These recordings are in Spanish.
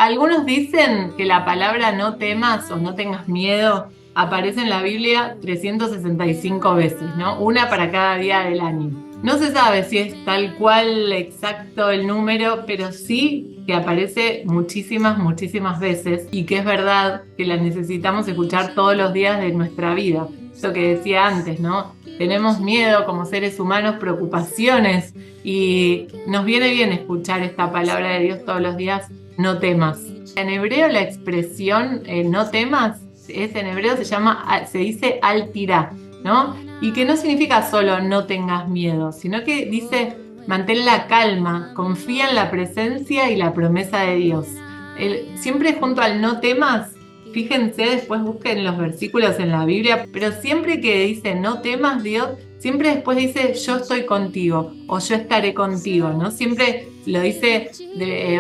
Algunos dicen que la palabra no temas o no tengas miedo aparece en la Biblia 365 veces, ¿no? Una para cada día del año. No se sabe si es tal cual exacto el número, pero sí que aparece muchísimas, muchísimas veces y que es verdad que la necesitamos escuchar todos los días de nuestra vida. Eso que decía antes, ¿no? Tenemos miedo como seres humanos, preocupaciones y nos viene bien escuchar esta palabra de Dios todos los días, no temas. En hebreo la expresión no temas, en hebreo se dice al tirá, ¿no? Y que no significa solo no tengas miedo, sino que dice mantén la calma, confía en la presencia y la promesa de Dios. Siempre junto al no temas, fíjense, después busquen los versículos en la Biblia, pero siempre que dice no temas Dios, siempre después dice yo estoy contigo o yo estaré contigo, ¿no? Siempre lo dice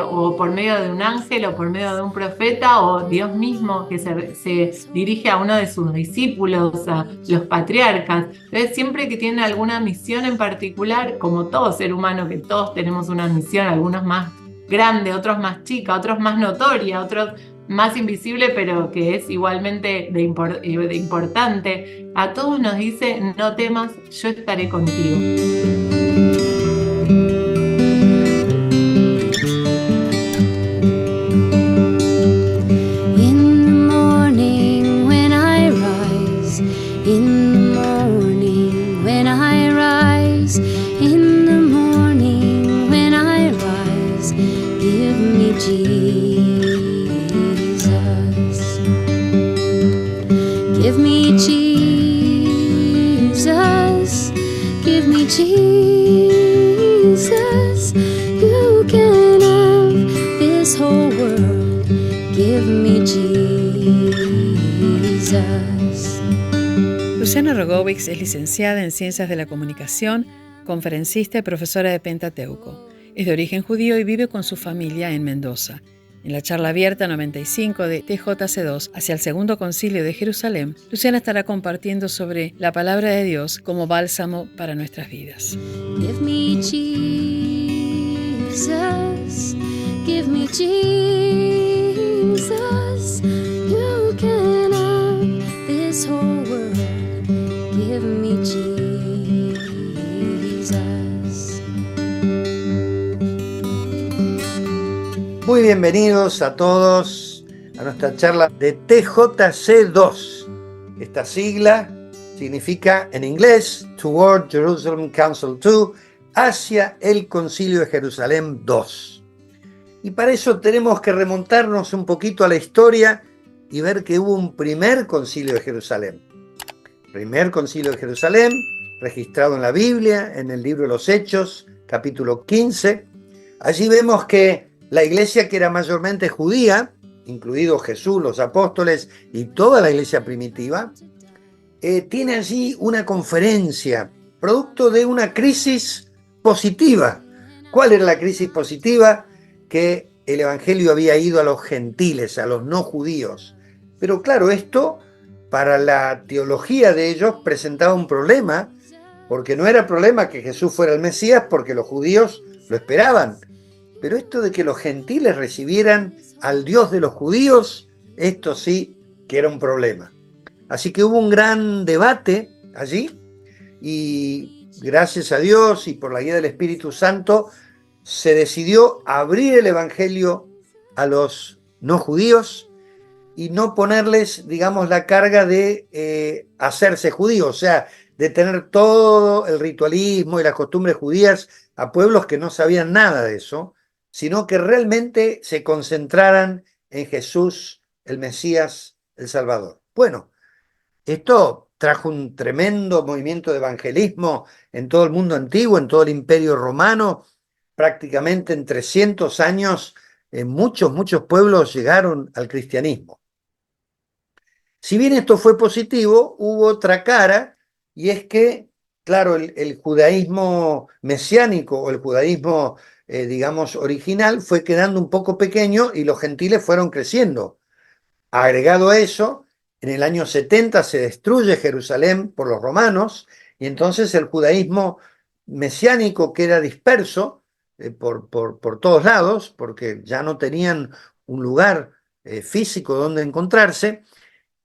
o por medio de un ángel o por medio de un profeta o Dios mismo que se dirige a uno de sus discípulos, a los patriarcas. Entonces, siempre que tienen alguna misión en particular, como todo ser humano, que todos tenemos una misión, algunos más grande, otros más chica, otros más notoria, otros más invisible, pero que es igualmente de importante. A todos nos dice, no temas, yo estaré contigo. Jesus, you can have this whole world. Give me Jesus. Luciana Rogovics es licenciada en Ciencias de la Comunicación, conferencista y profesora de Pentateuco. Es de origen judío y vive con su familia en Mendoza. En la charla abierta 95 de TJC2 hacia el Segundo Concilio de Jerusalén, Luciana estará compartiendo sobre la palabra de Dios como bálsamo para nuestras vidas. Give me Jesus, give me Jesus, you can have this whole world, give me Jesus. Muy bienvenidos a todos a nuestra charla de TJC2. Esta sigla significa en inglés Toward Jerusalem Council II, hacia el Concilio de Jerusalén II. Y para eso tenemos que remontarnos un poquito a la historia y ver que hubo un primer Concilio de Jerusalén. Primer Concilio de Jerusalén, registrado en la Biblia, en el libro de los Hechos, capítulo 15. Allí vemos que la iglesia, que era mayormente judía, incluido Jesús, los apóstoles y toda la iglesia primitiva, tiene allí una conferencia, producto de una crisis positiva. ¿Cuál era la crisis positiva? Que el evangelio había ido a los gentiles, a los no judíos. Pero claro, esto para la teología de ellos presentaba un problema, porque no era problema que Jesús fuera el Mesías, porque los judíos lo esperaban. Pero esto de que los gentiles recibieran al Dios de los judíos, esto sí que era un problema. Así que hubo un gran debate allí y gracias a Dios y por la guía del Espíritu Santo se decidió abrir el evangelio a los no judíos y no ponerles, digamos, la carga de hacerse judíos, o sea, de tener todo el ritualismo y las costumbres judías a pueblos que no sabían nada de eso, sino que realmente se concentraran en Jesús, el Mesías, el Salvador. Bueno, esto trajo un tremendo movimiento de evangelismo en todo el mundo antiguo, en todo el Imperio Romano. Prácticamente en 300 años, muchos pueblos llegaron al cristianismo. Si bien esto fue positivo, hubo otra cara, y es que, claro, el judaísmo mesiánico o el judaísmo digamos, original, fue quedando un poco pequeño y los gentiles fueron creciendo. Agregado a eso, en el año 70 se destruye Jerusalén por los romanos y entonces el judaísmo mesiánico, que era disperso por todos lados, porque ya no tenían un lugar físico donde encontrarse.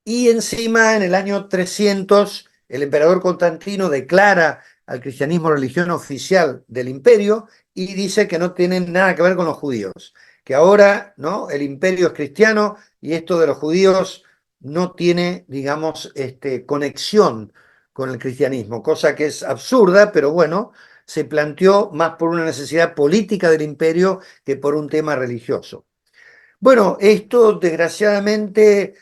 Y encima, en el año 300, el emperador Constantino declara al cristianismo religión oficial del imperio y dice que no tienen nada que ver con los judíos, que ahora, ¿no?, el imperio es cristiano y esto de los judíos no tiene, digamos, conexión con el cristianismo, cosa que es absurda, pero bueno, se planteó más por una necesidad política del imperio que por un tema religioso. Bueno, esto desgraciadamente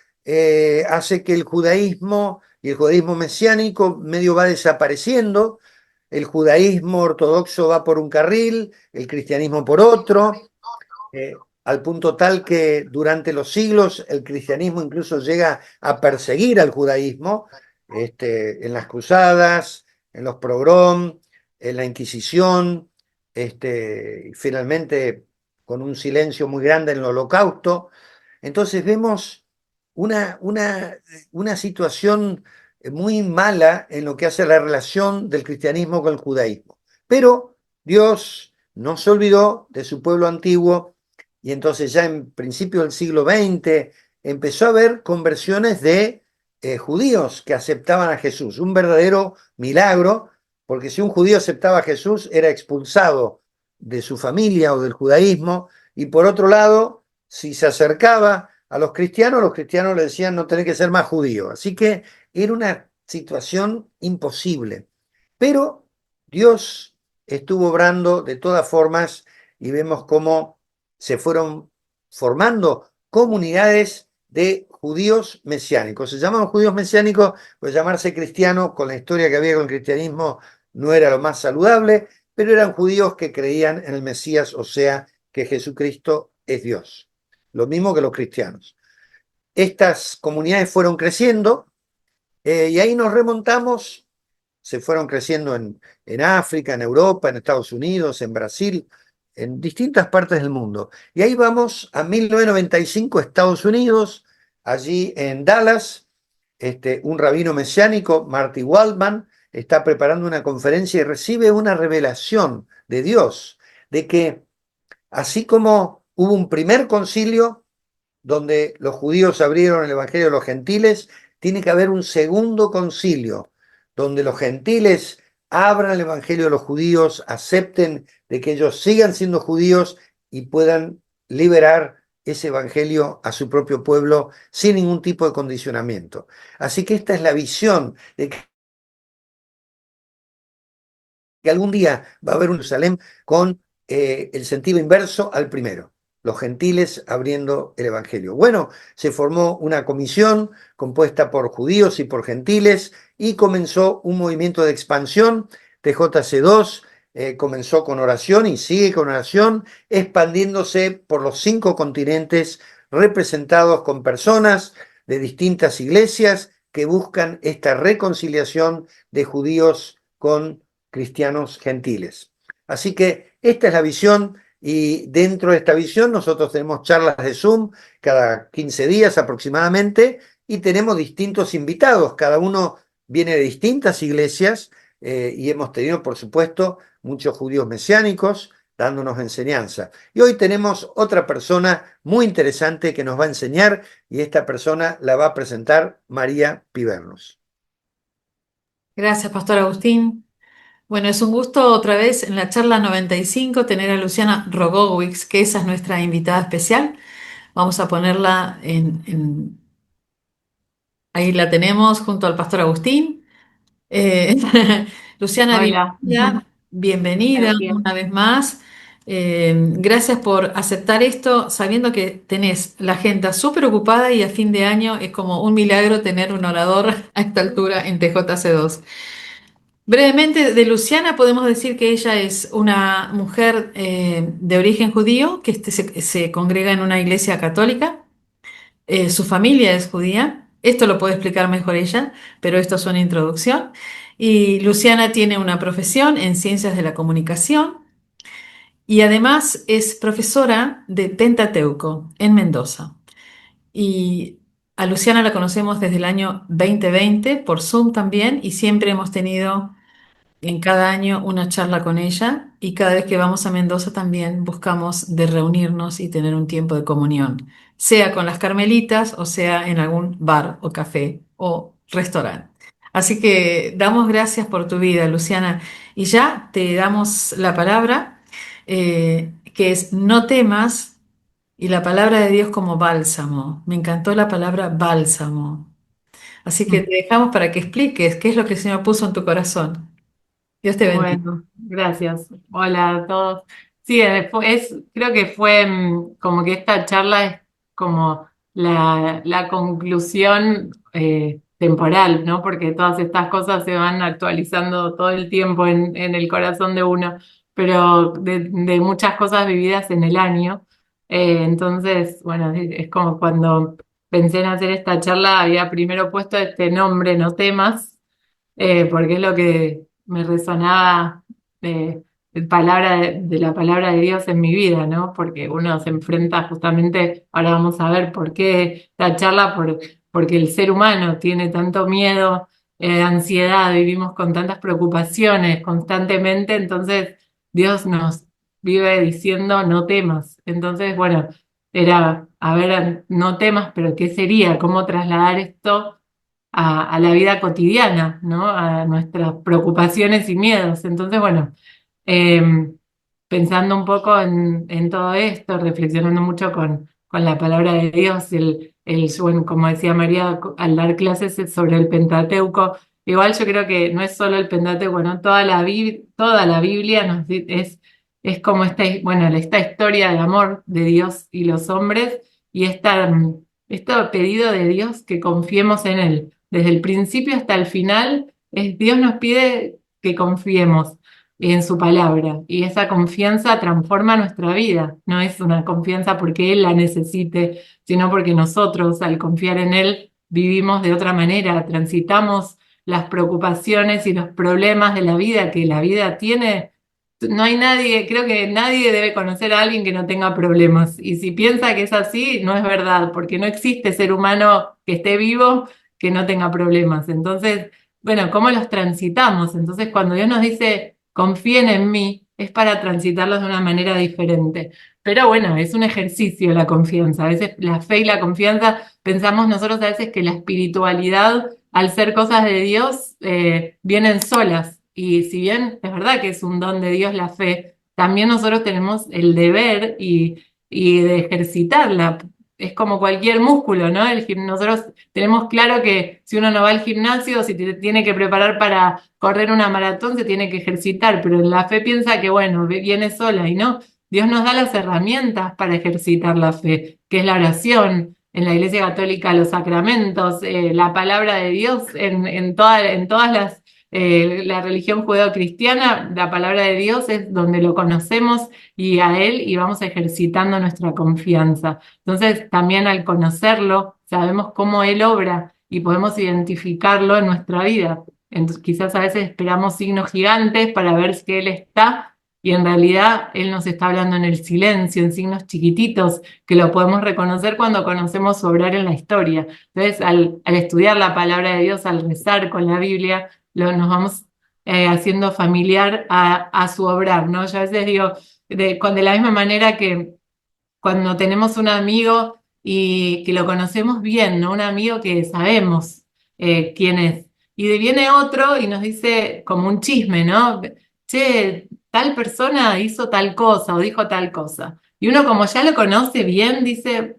hace que el judaísmo y el judaísmo mesiánico medio va desapareciendo, el judaísmo ortodoxo va por un carril, el cristianismo por otro, eh, al punto tal que durante los siglos el cristianismo incluso llega a perseguir al judaísmo, en las cruzadas, en los pogrom, en la Inquisición, y finalmente con un silencio muy grande en el Holocausto. Entonces vemos una, una, una situación muy mala en lo que hace a la relación del cristianismo con el judaísmo. Pero Dios no se olvidó de su pueblo antiguo y entonces ya en principio del siglo XX empezó a haber conversiones de judíos que aceptaban a Jesús. Un verdadero milagro, porque si un judío aceptaba a Jesús era expulsado de su familia o del judaísmo, y por otro lado, si se acercaba a los cristianos le decían no tenés que ser más judío. Así que era una situación imposible. Pero Dios estuvo obrando de todas formas y vemos cómo se fueron formando comunidades de judíos mesiánicos. Se llamaban judíos mesiánicos, pues llamarse cristiano con la historia que había con el cristianismo no era lo más saludable, pero eran judíos que creían en el Mesías, o sea, que Jesucristo es Dios. Lo mismo que los cristianos. Estas comunidades fueron creciendo y ahí nos remontamos, se fueron creciendo en África, en Europa, en Estados Unidos, en Brasil, en distintas partes del mundo. Y ahí vamos a 1995, Estados Unidos, allí en Dallas, un rabino mesiánico, Marty Waldman, está preparando una conferencia y recibe una revelación de Dios, de que así como hubo un primer concilio donde los judíos abrieron el Evangelio a los gentiles, tiene que haber un segundo concilio donde los gentiles abran el Evangelio a los judíos, acepten de que ellos sigan siendo judíos y puedan liberar ese Evangelio a su propio pueblo sin ningún tipo de condicionamiento. Así que esta es la visión de que algún día va a haber un Jerusalén con el sentido inverso al primero, los gentiles abriendo el Evangelio. Bueno, se formó una comisión compuesta por judíos y por gentiles y comenzó un movimiento de expansión. TJC2 comenzó con oración y sigue con oración, expandiéndose por los 5 continentes, representados con personas de distintas iglesias que buscan esta reconciliación de judíos con cristianos gentiles. Así que esta es la visión y dentro de esta visión nosotros tenemos charlas de Zoom cada 15 días aproximadamente y tenemos distintos invitados, cada uno viene de distintas iglesias y hemos tenido, por supuesto, muchos judíos mesiánicos dándonos enseñanza. Y hoy tenemos otra persona muy interesante que nos va a enseñar y esta persona la va a presentar María Pivernos. Gracias, Pastor Agustín. Bueno, es un gusto otra vez en la charla 95 tener a Luciana Rogowicz, que esa es nuestra invitada especial. Vamos a ponerla ahí la tenemos junto al Pastor Agustín. Eh, Luciana, Hola, bienvenida gracias. una vez más. Gracias por aceptar esto, sabiendo que tenés la agenda súper ocupada y a fin de año es como un milagro tener un orador a esta altura en TJC2. Brevemente, de Luciana podemos decir que ella es una mujer de origen judío que se congrega en una iglesia católica. Su familia es judía. Esto lo puede explicar mejor ella, pero esto es una introducción. Y Luciana tiene una profesión en ciencias de la comunicación y además es profesora de Pentateuco en Mendoza. Y a Luciana la conocemos desde el año 2020 por Zoom también y siempre hemos tenido en cada año una charla con ella y cada vez que vamos a Mendoza también buscamos de reunirnos y tener un tiempo de comunión, sea con las Carmelitas o sea en algún bar o café o restaurante. Así que damos gracias por tu vida, Luciana, y ya te damos la palabra, que es no temas y la palabra de Dios como bálsamo. Me encantó la palabra bálsamo. Así que te dejamos para que expliques qué es lo que el Señor puso en tu corazón. Dios te bendiga. Bueno, gracias. Hola a todos. Sí, creo que fue como que esta charla es como la conclusión temporal, ¿no? Porque todas estas cosas se van actualizando todo el tiempo en el corazón de uno, pero de muchas cosas vividas en el año. Entonces, bueno, es como cuando pensé en hacer esta charla, había primero puesto este nombre, No temas, porque es lo que me resonaba de la palabra de Dios en mi vida, ¿no? Porque uno se enfrenta justamente, ahora vamos a ver por qué la charla, porque el ser humano tiene tanto miedo, ansiedad, vivimos con tantas preocupaciones constantemente, entonces Dios nos vive diciendo no temas. Entonces, bueno, era, a ver, no temas, pero ¿qué sería? ¿Cómo trasladar esto a la vida cotidiana, ¿no? A nuestras preocupaciones y miedos? Entonces, bueno, eh, pensando un poco en todo esto, reflexionando mucho con la palabra de Dios, bueno, como decía María, al dar clases sobre el Pentateuco, igual yo creo que no es solo el Pentateuco, ¿no? Toda la Biblia es como bueno, esta historia de amor de Dios y los hombres y este pedido de Dios que confiemos en Él. Desde el principio hasta el final, Dios nos pide que confiemos en su palabra y esa confianza transforma nuestra vida. No es una confianza porque Él la necesite, sino porque nosotros al confiar en Él vivimos de otra manera, transitamos las preocupaciones y los problemas de la vida que la vida tiene. No hay nadie, creo que nadie debe conocer a alguien que no tenga problemas. Y si piensa que es así, no es verdad, porque no existe ser humano que esté vivo que no tenga problemas. Entonces, bueno, ¿cómo los transitamos? Entonces, cuando Dios nos dice, confíen en mí, es para transitarlos de una manera diferente. Pero bueno, es un ejercicio la confianza. A veces la fe y la confianza, pensamos nosotros a veces que la espiritualidad, al ser cosas de Dios, vienen solas. Y si bien es verdad que es un don de Dios la fe, también nosotros tenemos el deber y de ejercitarla. Es como cualquier músculo, ¿no? Nosotros tenemos claro que si uno no va al gimnasio, si tiene que preparar para correr una maratón, se tiene que ejercitar, pero en la fe piensa que, bueno, viene sola y no. Dios nos da las herramientas para ejercitar la fe, que es la oración, en la Iglesia Católica los sacramentos, la palabra de Dios en todas la religión judeocristiana, la palabra de Dios es donde lo conocemos y a Él y vamos ejercitando nuestra confianza. Entonces, también al conocerlo, sabemos cómo Él obra y podemos identificarlo en nuestra vida. Entonces, quizás a veces esperamos signos gigantes para ver que Él está y en realidad Él nos está hablando en el silencio, en signos chiquititos que lo podemos reconocer cuando conocemos su obrar en la historia. Entonces, al estudiar la palabra de Dios, al rezar con la Biblia, nos vamos haciendo familiar a su obrar, ¿no? Yo a veces digo, de la misma manera que cuando tenemos un amigo y que lo conocemos bien, ¿no? Un amigo que sabemos quién es. Y viene otro y nos dice como un chisme, ¿no? Che, tal persona hizo tal cosa o dijo tal cosa. Y uno como ya lo conoce bien, dice,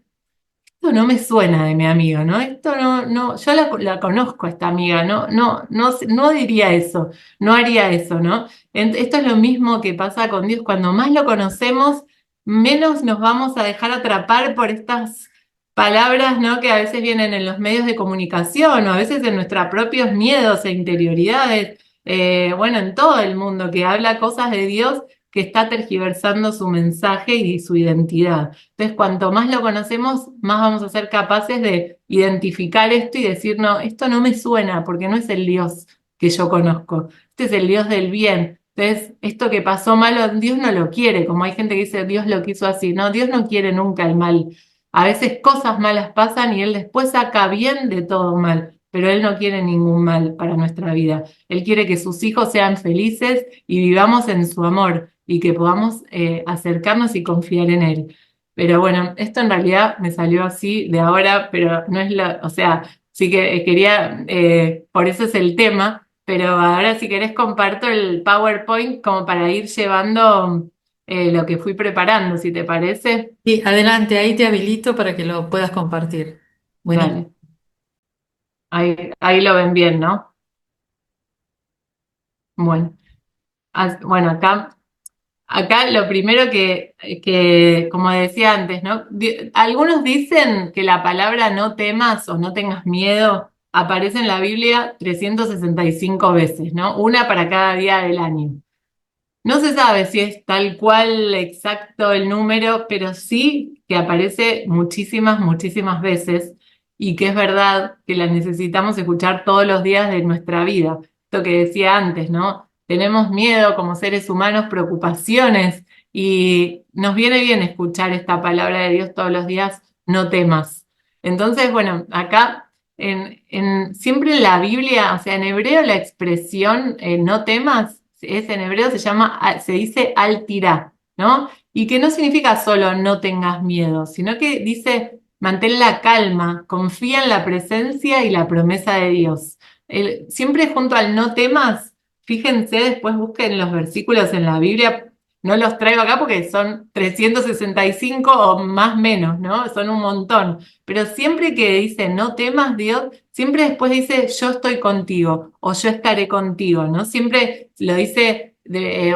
esto no me suena de mi amigo, ¿no? Esto no, yo la conozco a esta amiga, no diría eso, no haría eso, ¿no? Esto es lo mismo que pasa con Dios, cuando más lo conocemos, menos nos vamos a dejar atrapar por estas palabras, ¿no? Que a veces vienen en los medios de comunicación o a veces en nuestros propios miedos e interioridades, bueno, en todo el mundo que habla cosas de Dios que está tergiversando su mensaje y su identidad. Entonces, cuanto más lo conocemos, más vamos a ser capaces de identificar esto y decir, no, esto no me suena porque no es el Dios que yo conozco, este es el Dios del bien. Entonces, esto que pasó malo, Dios no lo quiere, como hay gente que dice, Dios lo quiso así. No, Dios no quiere nunca el mal. A veces cosas malas pasan y Él después saca bien de todo mal. pero Él no quiere ningún mal para nuestra vida. Él quiere que sus hijos sean felices y vivamos en su amor y que podamos acercarnos y confiar en Él. Pero bueno, esto en realidad me salió así de ahora, pero no es o sea, sí que quería, por eso es el tema, pero ahora si querés comparto el PowerPoint como para ir llevando lo que fui preparando, si te parece. Sí, adelante, ahí te habilito para que lo puedas compartir. Buenísimo. Dale, ahí lo ven bien, ¿no? Bueno, bueno, acá lo primero como decía antes, ¿no? Algunos dicen que la palabra no temas o no tengas miedo aparece en la Biblia 365 veces, ¿no? Una para cada día del año. No se sabe si es tal cual exacto el número, pero sí que aparece muchísimas, muchísimas veces y que es verdad que la necesitamos escuchar todos los días de nuestra vida. Esto que decía antes, ¿no? Tenemos miedo como seres humanos, preocupaciones y nos viene bien escuchar esta palabra de Dios todos los días, no temas. Entonces, bueno, acá siempre en la Biblia, o sea, en hebreo la expresión no temas es en hebreo se dice al tirá, ¿no? Y que no significa solo no tengas miedo, sino que dice mantén la calma, confía en la presencia y la promesa de Dios. Siempre junto al no temas, fíjense, después busquen los versículos en la Biblia, no los traigo acá porque son 365 o más menos, ¿no? Son un montón. Pero siempre que dice no temas, Dios, siempre después dice yo estoy contigo o yo estaré contigo, ¿no? Siempre lo dice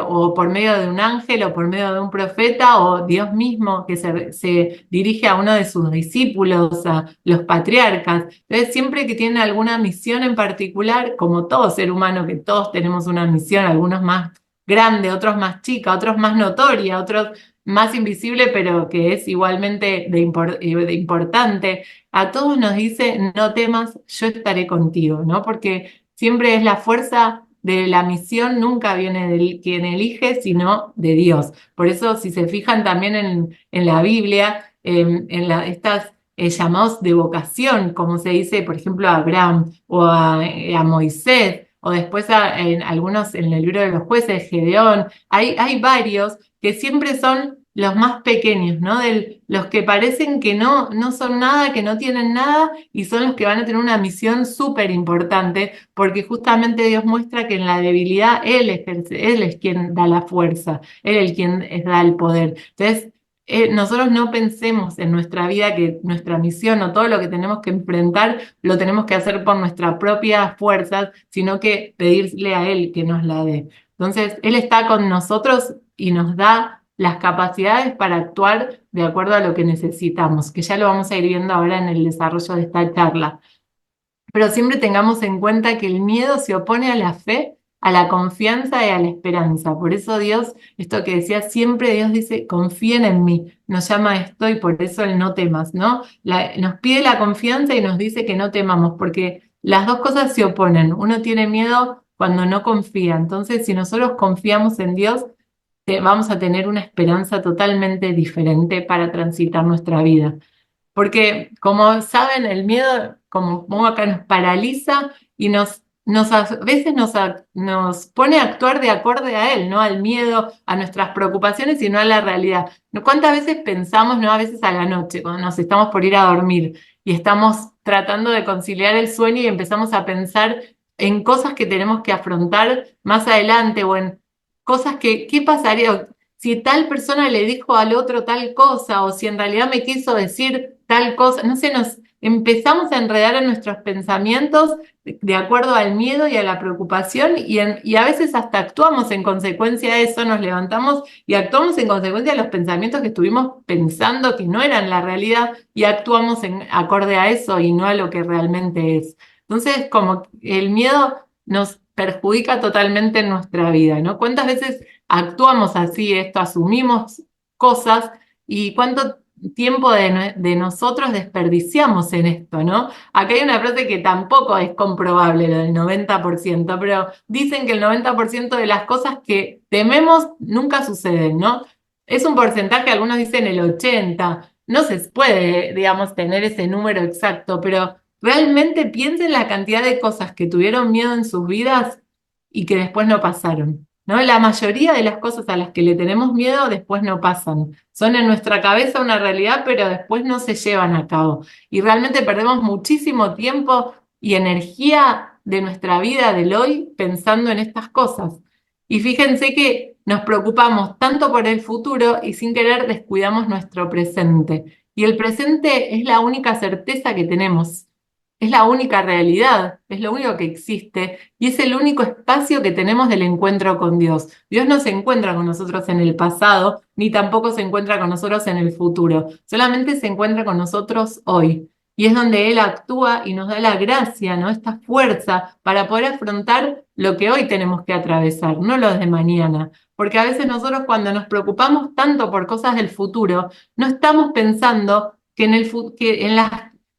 o por medio de un ángel o por medio de un profeta o Dios mismo que se dirige a uno de sus discípulos, a los patriarcas. Entonces, siempre que tiene alguna misión en particular, como todo ser humano, que todos tenemos una misión, algunos más grande, otros más chica, otros más notoria, otros más invisible, pero que es igualmente de importante. A todos nos dice, no temas, yo estaré contigo, ¿no? Porque siempre es la fuerza de la misión, nunca viene de quien elige, sino de Dios. Por eso, si se fijan también en la Biblia, estas llamados de vocación, como se dice, por ejemplo, a Abraham o a Moisés, o después en algunos en el libro de los jueces, Gedeón, hay varios que siempre son los más pequeños, ¿no? Los que parecen que no son nada, que no tienen nada, y son los que van a tener una misión súper importante, porque justamente Dios muestra que en la debilidad Él es quien da la fuerza, Él es quien da el poder. Entonces, nosotros no pensemos en nuestra vida que nuestra misión o todo lo que tenemos que enfrentar lo tenemos que hacer por nuestras propias fuerzas, sino que pedirle a Él que nos la dé. Entonces, Él está con nosotros y nos da las capacidades para actuar de acuerdo a lo que necesitamos, que ya lo vamos a ir viendo ahora en el desarrollo de esta charla. Pero siempre tengamos en cuenta que el miedo se opone a la fe, a la confianza y a la esperanza. Por eso Dios, esto que decía siempre, Dios dice, confíen en mí, nos llama a esto y por eso el no temas, ¿no? Nos pide la confianza y nos dice que no temamos, porque las dos cosas se oponen. Uno tiene miedo cuando no confía. Entonces, si nosotros confiamos en Dios, vamos a tener una esperanza totalmente diferente para transitar nuestra vida. Porque, como saben, el miedo, como pongo acá, nos paraliza y a veces nos pone a actuar de acorde a él, ¿no? Al miedo, a nuestras preocupaciones y no a la realidad. ¿Cuántas veces pensamos, no? A veces a la noche, cuando nos estamos por ir a dormir y estamos tratando de conciliar el sueño y empezamos a pensar en cosas que tenemos que afrontar más adelante o en cosas ¿qué pasaría? Si tal persona le dijo al otro tal cosa, o si en realidad me quiso decir tal cosa, no sé, nos empezamos a enredar en nuestros pensamientos de acuerdo al miedo y a la preocupación, y a veces hasta actuamos en consecuencia de eso, nos levantamos y actuamos en consecuencia de los pensamientos que estuvimos pensando que no eran la realidad, y actuamos en acorde a eso y no a lo que realmente es. Entonces, como el miedo nos perjudica totalmente en nuestra vida, ¿no? ¿Cuántas veces actuamos así, asumimos cosas y cuánto tiempo de nosotros desperdiciamos en esto, ¿no? Acá hay una frase que tampoco es comprobable, lo del 90%, pero dicen que el 90% de las cosas que tememos nunca suceden, ¿no? Es un porcentaje, algunos dicen el 80%, no se puede, digamos, tener ese número exacto, pero realmente piensen la cantidad de cosas que tuvieron miedo en sus vidas y que después no pasaron, ¿no? La mayoría de las cosas a las que le tenemos miedo después no pasan. Son en nuestra cabeza una realidad, pero después no se llevan a cabo. Y realmente perdemos muchísimo tiempo y energía de nuestra vida del hoy pensando en estas cosas. Y fíjense que nos preocupamos tanto por el futuro y sin querer descuidamos nuestro presente. Y el presente es la única certeza que tenemos, es la única realidad, es lo único que existe y es el único espacio que tenemos del encuentro con Dios. Dios no se encuentra con nosotros en el pasado, ni tampoco se encuentra con nosotros en el futuro, solamente se encuentra con nosotros hoy. Y es donde Él actúa y nos da la gracia, ¿no? Esta fuerza para poder afrontar lo que hoy tenemos que atravesar, no lo de mañana. Porque a veces nosotros cuando nos preocupamos tanto por cosas del futuro, no estamos pensando que en las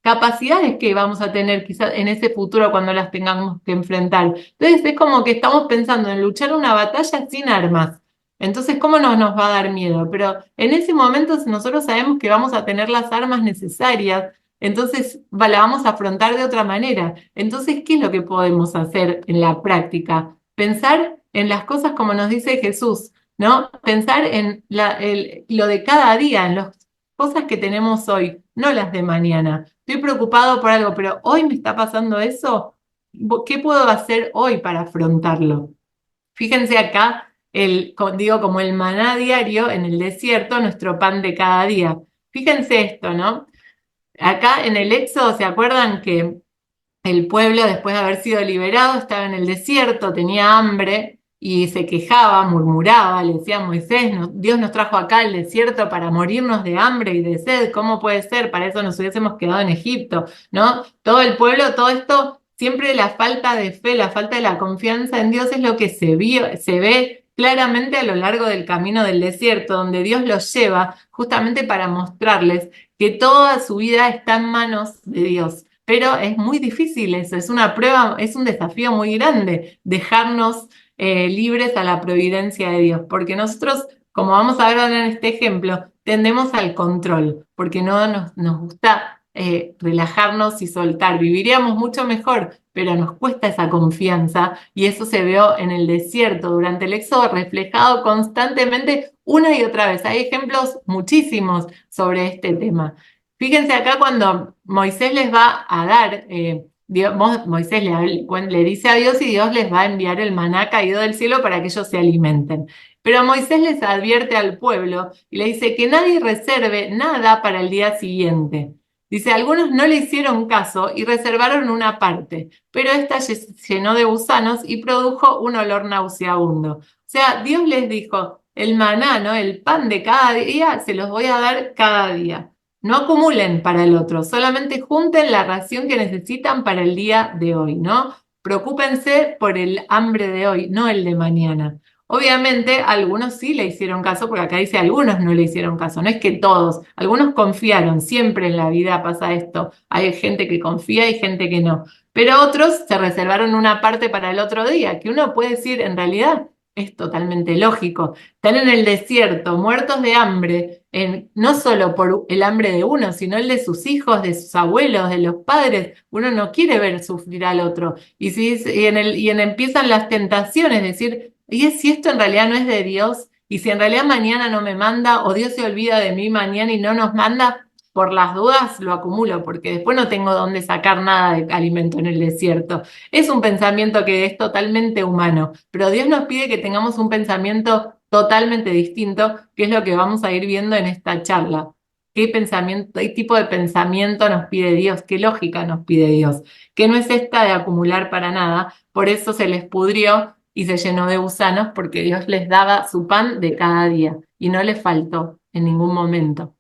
capacidades que vamos a tener quizás en ese futuro cuando las tengamos que enfrentar. Entonces es como que estamos pensando en luchar una batalla sin armas. Entonces, ¿cómo no nos va a dar miedo? Pero en ese momento nosotros sabemos que vamos a tener las armas necesarias, entonces la vamos a afrontar de otra manera. Entonces, ¿qué es lo que podemos hacer en la práctica? Pensar en las cosas como nos dice Jesús, ¿no? Pensar en lo de cada día, en las cosas que tenemos hoy, no las de mañana. Estoy preocupado por algo, pero hoy me está pasando eso. ¿Qué puedo hacer hoy para afrontarlo? Fíjense acá, digo, como el maná diario en el desierto, nuestro pan de cada día. Fíjense esto, ¿no? Acá en el Éxodo, ¿se acuerdan que el pueblo, después de haber sido liberado, estaba en el desierto, tenía hambre y se quejaba, murmuraba, le decía a Moisés, Dios nos trajo acá al desierto para morirnos de hambre y de sed, ¿cómo puede ser? Para eso nos hubiésemos quedado en Egipto, ¿no? Todo el pueblo, todo esto, siempre la falta de fe, la falta de la confianza en Dios es lo que se ve claramente a lo largo del camino del desierto, donde Dios los lleva justamente para mostrarles que toda su vida está en manos de Dios. Pero es muy difícil eso, es una prueba, es un desafío muy grande dejarnos libres a la providencia de Dios, porque nosotros, como vamos a ver ahora en este ejemplo, tendemos al control, porque no nos gusta relajarnos y soltar. Viviríamos mucho mejor, pero nos cuesta esa confianza y eso se vio en el desierto durante el éxodo reflejado constantemente una y otra vez. Hay ejemplos muchísimos sobre este tema. Fíjense acá cuando Moisés les va a dar, Moisés le dice a Dios y Dios les va a enviar el maná caído del cielo para que ellos se alimenten. Pero Moisés les advierte al pueblo y le dice que nadie reserve nada para el día siguiente. Dice, algunos no le hicieron caso y reservaron una parte, pero esta llenó de gusanos y produjo un olor nauseabundo. O sea, Dios les dijo, el maná, ¿no? El pan de cada día se los voy a dar cada día. No acumulen para el otro, solamente junten la ración que necesitan para el día de hoy, ¿no? Preocúpense por el hambre de hoy, no el de mañana. Obviamente, algunos sí le hicieron caso, porque acá dice algunos no le hicieron caso, no es que todos, algunos confiaron, siempre en la vida pasa esto, hay gente que confía y gente que no, pero otros se reservaron una parte para el otro día, que uno puede decir, en realidad es totalmente lógico, están en el desierto, muertos de hambre, no solo por el hambre de uno, sino el de sus hijos, de sus abuelos, de los padres, uno no quiere ver sufrir al otro, empiezan las tentaciones, es decir, y es si esto en realidad no es de Dios, y si en realidad mañana no me manda, o Dios se olvida de mí mañana y no nos manda, por las dudas lo acumulo, porque después no tengo dónde sacar nada de alimento en el desierto. Es un pensamiento que es totalmente humano, pero Dios nos pide que tengamos un pensamiento totalmente distinto, que es lo que vamos a ir viendo en esta charla. ¿Qué pensamiento, qué tipo de pensamiento nos pide Dios? ¿Qué lógica nos pide Dios? Que no es esta de acumular para nada, por eso se les pudrió y se llenó de gusanos porque Dios les daba su pan de cada día y no les faltó en ningún momento.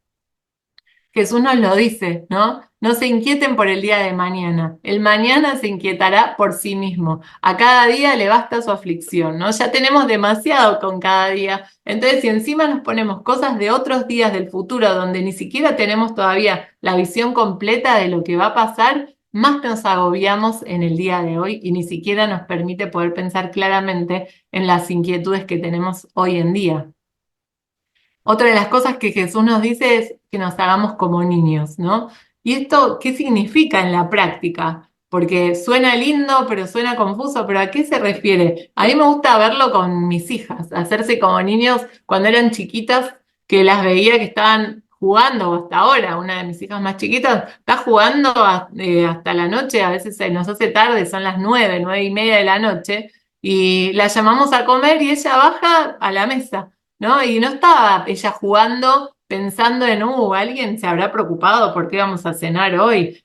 Jesús nos lo dice, ¿no? No se inquieten por el día de mañana. El mañana se inquietará por sí mismo. A cada día le basta su aflicción, ¿no? Ya tenemos demasiado con cada día. Entonces, si encima nos ponemos cosas de otros días del futuro donde ni siquiera tenemos todavía la visión completa de lo que va a pasar, más nos agobiamos en el día de hoy y ni siquiera nos permite poder pensar claramente en las inquietudes que tenemos hoy en día. Otra de las cosas que Jesús nos dice es que nos hagamos como niños, ¿no? ¿Y esto qué significa en la práctica? Porque suena lindo, pero suena confuso, pero ¿a qué se refiere? A mí me gusta verlo con mis hijas, hacerse como niños cuando eran chiquitas, que las veía que estaban jugando, o hasta ahora, una de mis hijas más chiquitas está jugando hasta la noche, a veces se nos hace tarde, son las 9:30 de la noche, y la llamamos a comer y ella baja a la mesa, ¿no? Y no estaba ella jugando pensando en, alguien se habrá preocupado por qué vamos a cenar hoy,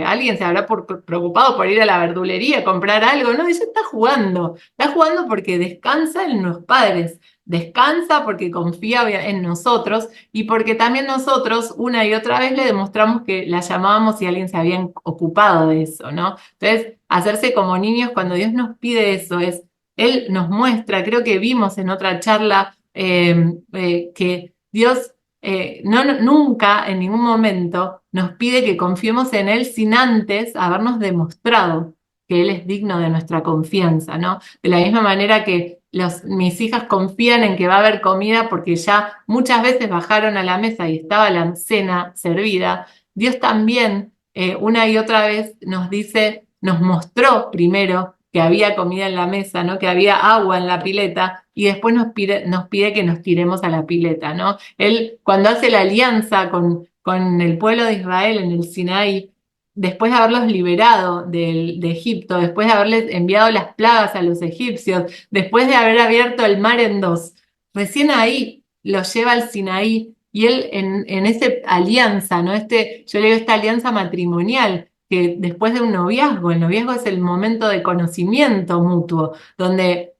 alguien se habrá preocupado por ir a la verdulería a comprar algo, no, ella está jugando porque descansa en los padres, descansa porque confía en nosotros y porque también nosotros una y otra vez le demostramos que la llamábamos y alguien se había ocupado de eso, ¿no? Entonces, hacerse como niños cuando Dios nos pide eso es, Él nos muestra, creo que vimos en otra charla que Dios nunca en ningún momento nos pide que confiemos en Él sin antes habernos demostrado que Él es digno de nuestra confianza, ¿no? De la misma manera que mis hijas confían en que va a haber comida porque ya muchas veces bajaron a la mesa y estaba la cena servida, Dios también una y otra vez nos dice, nos mostró primero que había comida en la mesa, ¿no? Que había agua en la pileta y después nos pide que nos tiremos a la pileta, ¿no? Él cuando hace la alianza con el pueblo de Israel en el Sinaí, después de haberlos liberado de Egipto, después de haberles enviado las plagas a los egipcios, después de haber abierto el mar en dos, recién ahí los lleva al Sinaí y él en esa alianza, ¿no? Yo le digo esta alianza matrimonial, que después de un noviazgo, el noviazgo es el momento de conocimiento mutuo, donde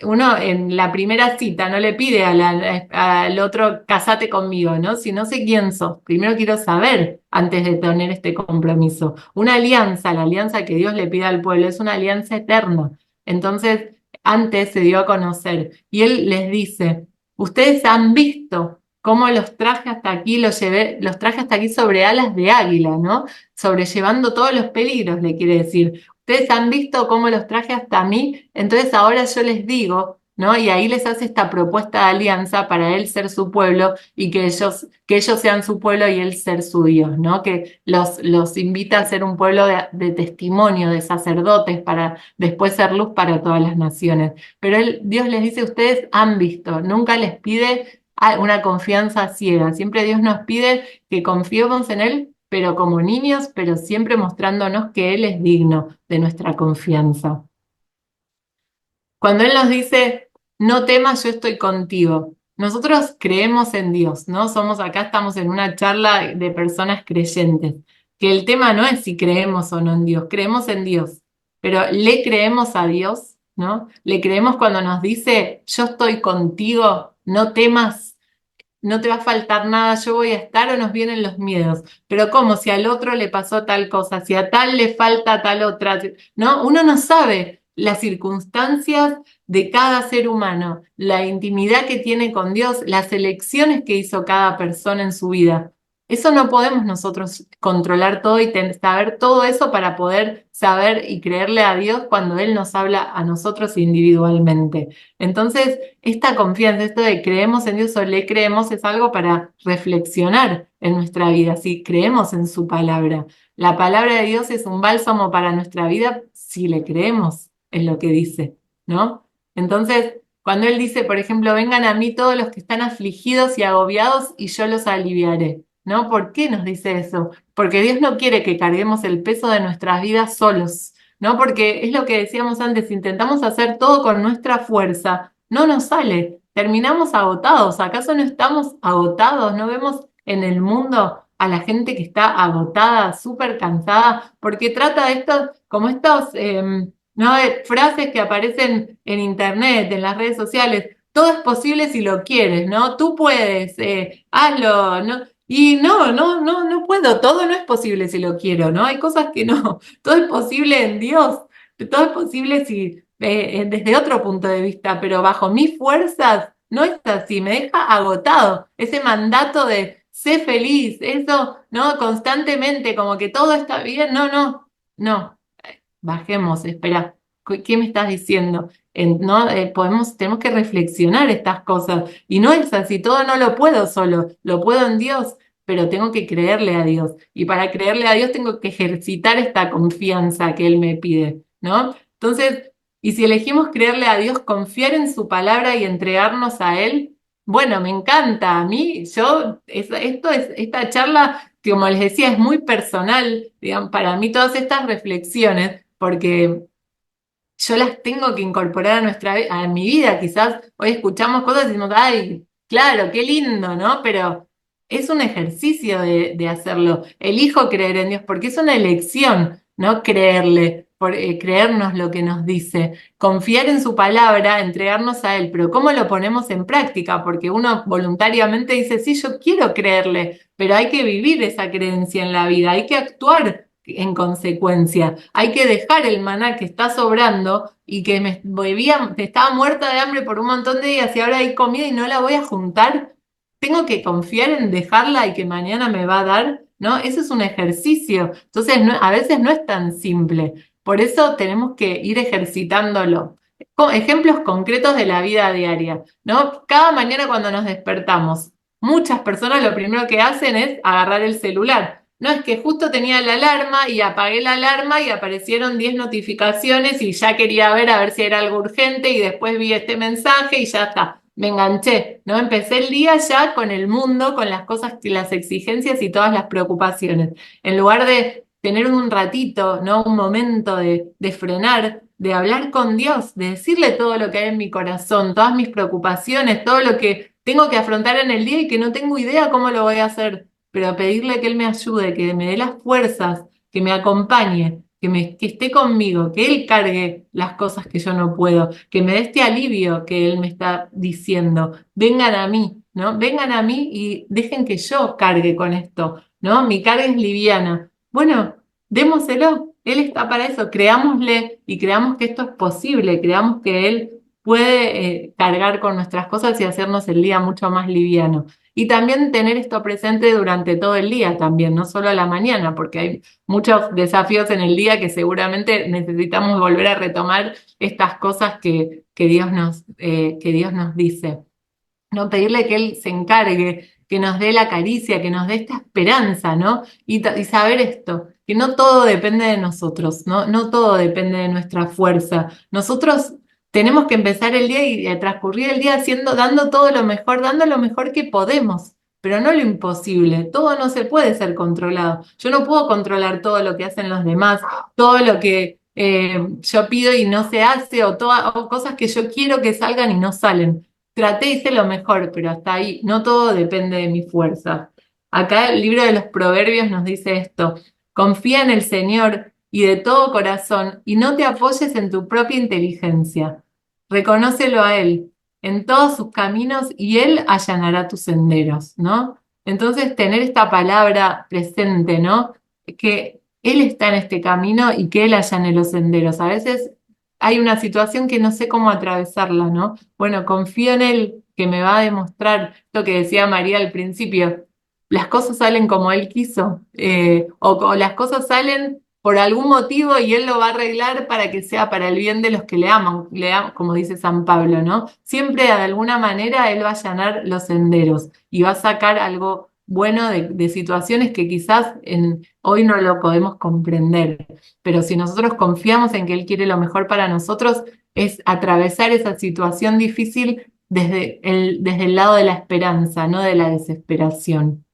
uno en la primera cita no le pide al otro casate conmigo, ¿no? Si no sé quién sos, primero quiero saber antes de tener este compromiso. Una alianza, la alianza que Dios le pide al pueblo, es una alianza eterna. Entonces, antes se dio a conocer y Él les dice, ustedes han visto cómo los traje hasta aquí, los traje hasta aquí sobre alas de águila, ¿no? Sobrellevando todos los peligros, le quiere decir. Ustedes han visto cómo los traje hasta mí, entonces ahora yo les digo, ¿no? Y ahí les hace esta propuesta de alianza para él ser su pueblo y que ellos sean su pueblo y él ser su Dios, ¿no? Que los invita a ser un pueblo de testimonio, de sacerdotes, para después ser luz para todas las naciones. Pero Dios les dice, ustedes han visto, nunca les pide una confianza ciega, siempre Dios nos pide que confiemos en Él pero como niños, pero siempre mostrándonos que Él es digno de nuestra confianza. Cuando Él nos dice, no temas, yo estoy contigo, nosotros creemos en Dios, ¿no? Estamos en una charla de personas creyentes, que el tema no es si creemos o no en Dios, creemos en Dios, pero le creemos a Dios, ¿no? Le creemos cuando nos dice, yo estoy contigo, no temas, no te va a faltar nada, yo voy a estar o nos vienen los miedos. Pero ¿cómo? Si al otro le pasó tal cosa, si a tal le falta tal otra, ¿no? Uno no sabe las circunstancias de cada ser humano, la intimidad que tiene con Dios, las elecciones que hizo cada persona en su vida. Eso no podemos nosotros controlar todo y saber todo eso para poder saber y creerle a Dios cuando Él nos habla a nosotros individualmente. Entonces, esta confianza, esto de creemos en Dios o le creemos, es algo para reflexionar en nuestra vida, si creemos en su palabra. La palabra de Dios es un bálsamo para nuestra vida si le creemos en lo que dice, ¿no? Entonces, cuando Él dice, por ejemplo, vengan a mí todos los que están afligidos y agobiados y yo los aliviaré, ¿no? ¿Por qué nos dice eso? Porque Dios no quiere que carguemos el peso de nuestras vidas solos, ¿no? Porque es lo que decíamos antes, intentamos hacer todo con nuestra fuerza, no nos sale, terminamos agotados. ¿Acaso no estamos agotados? ¿No vemos en el mundo a la gente que está agotada, súper cansada? Porque trata de estos, como estos, ¿no? Frases que aparecen en internet, en las redes sociales. Todo es posible si lo quieres, ¿no? Tú puedes, hazlo, ¿no? Y no puedo, todo no es posible si lo quiero, ¿no? Hay cosas que no, todo es posible en Dios, todo es posible si, desde otro punto de vista, pero bajo mis fuerzas no es así, me deja agotado ese mandato de sé feliz, eso, ¿no? Constantemente, como que todo está bien, no, bajemos, espera, ¿qué me estás diciendo? ¿No? Tenemos que reflexionar estas cosas y no es así, todo no lo puedo solo, lo puedo en Dios, pero tengo que creerle a Dios. Y para creerle a Dios tengo que ejercitar esta confianza que Él me pide, ¿no? Entonces, y si elegimos creerle a Dios, confiar en su palabra y entregarnos a Él, bueno, me encanta. A mí, esta charla, que como les decía, es muy personal, digamos, para mí todas estas reflexiones, porque yo las tengo que incorporar a mi vida. Quizás hoy escuchamos cosas y decimos, ay, claro, qué lindo, ¿no? Pero es un ejercicio de hacerlo. Elijo creer en Dios porque es una elección, ¿no? Creerle, creernos lo que nos dice, confiar en su palabra, entregarnos a Él. Pero ¿cómo lo ponemos en práctica? Porque uno voluntariamente dice, sí, yo quiero creerle, pero hay que vivir esa creencia en la vida, hay que actuar en consecuencia. Hay que dejar el maná que está sobrando y que estaba muerta de hambre por un montón de días y ahora hay comida y no la voy a juntar. Tengo que confiar en dejarla y que mañana me va a dar, ¿no? Eso es un ejercicio. Entonces, a veces no es tan simple. Por eso tenemos que ir ejercitándolo. Ejemplos concretos de la vida diaria, ¿no? Cada mañana cuando nos despertamos, muchas personas lo primero que hacen es agarrar el celular. No, es que justo tenía la alarma y apagué la alarma y aparecieron 10 notificaciones y ya quería ver a ver si era algo urgente y después vi este mensaje y ya está, me enganché, ¿no? Empecé el día ya con el mundo, con las cosas, las exigencias y todas las preocupaciones. En lugar de tener un ratito, ¿no? Un momento de frenar, de hablar con Dios, de decirle todo lo que hay en mi corazón, todas mis preocupaciones, todo lo que tengo que afrontar en el día y que no tengo idea cómo lo voy a hacer, pero pedirle que Él me ayude, que me dé las fuerzas, que me acompañe, que esté conmigo, que Él cargue las cosas que yo no puedo, que me dé este alivio que Él me está diciendo. Vengan a mí, ¿no? Vengan a mí y dejen que yo cargue con esto, ¿no? Mi carga es liviana. Bueno, démoselo. Él está para eso. Creámosle y creamos que esto es posible, creamos que Él puede cargar con nuestras cosas y hacernos el día mucho más liviano. Y también tener esto presente durante todo el día también, no solo a la mañana, porque hay muchos desafíos en el día que seguramente necesitamos volver a retomar estas cosas que Dios nos dice. No pedirle que Él se encargue, que nos dé la caricia, que nos dé esta esperanza, ¿no? Y saber esto, que no todo depende de nosotros, ¿no? No todo depende de nuestra fuerza. Nosotros tenemos que empezar el día y transcurrir el día dando lo mejor que podemos, pero no lo imposible. Todo no se puede ser controlado. Yo no puedo controlar todo lo que hacen los demás, todo lo que yo pido y no se hace, o cosas que yo quiero que salgan y no salen. Traté y hice lo mejor, pero hasta ahí, no todo depende de mi fuerza. Acá el libro de los Proverbios nos dice esto: confía en el Señor y de todo corazón, y no te apoyes en tu propia inteligencia. Reconócelo a Él en todos sus caminos y Él allanará tus senderos, ¿no? Entonces, tener esta palabra presente, ¿no? Que Él está en este camino y que Él allane los senderos. A veces hay una situación que no sé cómo atravesarla, ¿no? Bueno, confío en Él que me va a demostrar lo que decía María al principio. Las cosas salen como Él quiso, o las cosas salen por algún motivo y Él lo va a arreglar para que sea para el bien de los que le aman, como dice San Pablo, ¿no? Siempre de alguna manera Él va a allanar los senderos y va a sacar algo bueno de situaciones que quizás hoy no lo podemos comprender. Pero si nosotros confiamos en que Él quiere lo mejor para nosotros, es atravesar esa situación difícil desde el lado de la esperanza, no de la desesperación.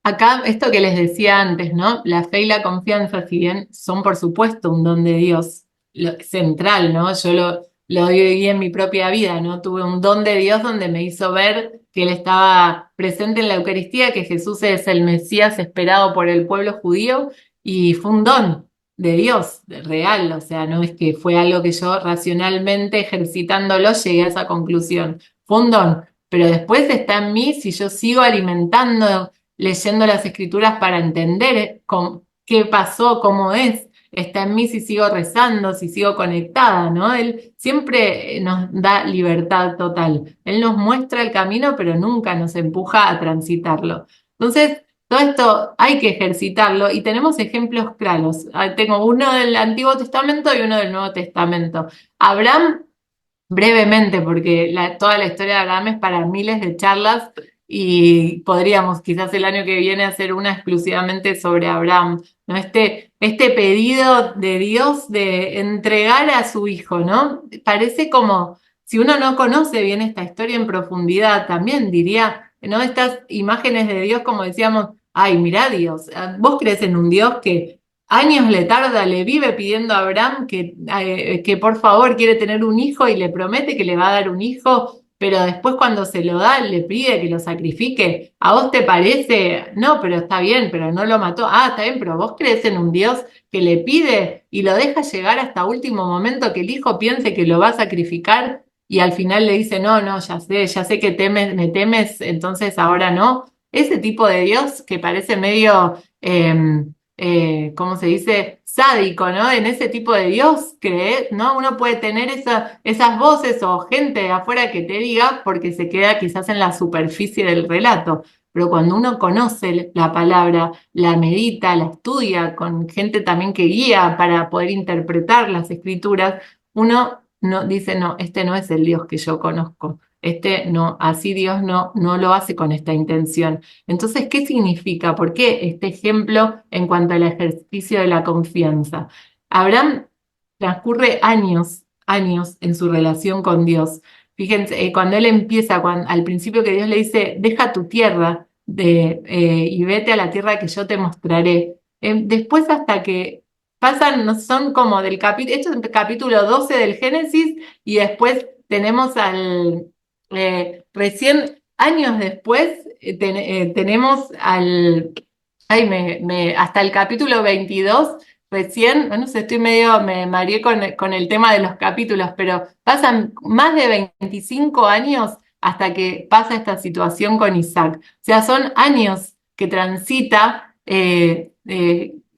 Acá, esto que les decía antes, ¿no? La fe y la confianza, si bien son por supuesto un don de Dios central, ¿no? Yo lo viví en mi propia vida, ¿no? Tuve un don de Dios donde me hizo ver que Él estaba presente en la Eucaristía, que Jesús es el Mesías esperado por el pueblo judío, y fue un don de Dios, real, o sea, no es que fue algo que yo racionalmente ejercitándolo llegué a esa conclusión, fue un don, pero después está en mí si yo sigo alimentando, leyendo las escrituras para entender qué pasó, cómo es. Está en mí si sigo rezando, si sigo conectada, ¿no? Él siempre nos da libertad total. Él nos muestra el camino, pero nunca nos empuja a transitarlo. Entonces, todo esto hay que ejercitarlo y tenemos ejemplos claros. Tengo uno del Antiguo Testamento y uno del Nuevo Testamento. Abraham, brevemente, porque toda la historia de Abraham es para miles de charlas y podríamos quizás el año que viene hacer una exclusivamente sobre Abraham, ¿no? Este pedido de Dios de entregar a su hijo, ¿no? Parece como, si uno no conoce bien esta historia en profundidad, también diría, ¿no? Estas imágenes de Dios, como decíamos, ay, mirá Dios, vos crees en un Dios que años le tarda, le vive pidiendo a Abraham que por favor quiere tener un hijo y le promete que le va a dar un hijo, pero después cuando se lo da le pide que lo sacrifique. ¿A vos te parece? No, pero está bien, pero no lo mató. Ah, está bien, pero vos crees en un Dios que le pide y lo deja llegar hasta último momento que el hijo piense que lo va a sacrificar y al final le dice, no, no, ya sé que me temes, entonces ahora no. Ese tipo de Dios que parece medio... ¿cómo se dice? Sádico, ¿no? En ese tipo de Dios, ¿crees? ¿No? Uno puede tener esas voces o gente de afuera que te diga porque se queda quizás en la superficie del relato. Pero cuando uno conoce la palabra, la medita, la estudia con gente también que guía para poder interpretar las escrituras, uno no dice, no, este no es el Dios que yo conozco. Este no, así Dios no lo hace con esta intención. Entonces, ¿qué significa? ¿Por qué este ejemplo en cuanto al ejercicio de la confianza? Abraham transcurre años en su relación con Dios. Fíjense, cuando él empieza, al principio que Dios le dice, deja tu tierra y vete a la tierra que yo te mostraré. Después hasta que pasan, no son como del capítulo, esto es el capítulo 12 del Génesis y después tenemos recién años después tenemos hasta el capítulo 22, recién, no sé, me mareé con el tema de los capítulos, pero pasan más de 25 años hasta que pasa esta situación con Isaac. O sea, son años que transita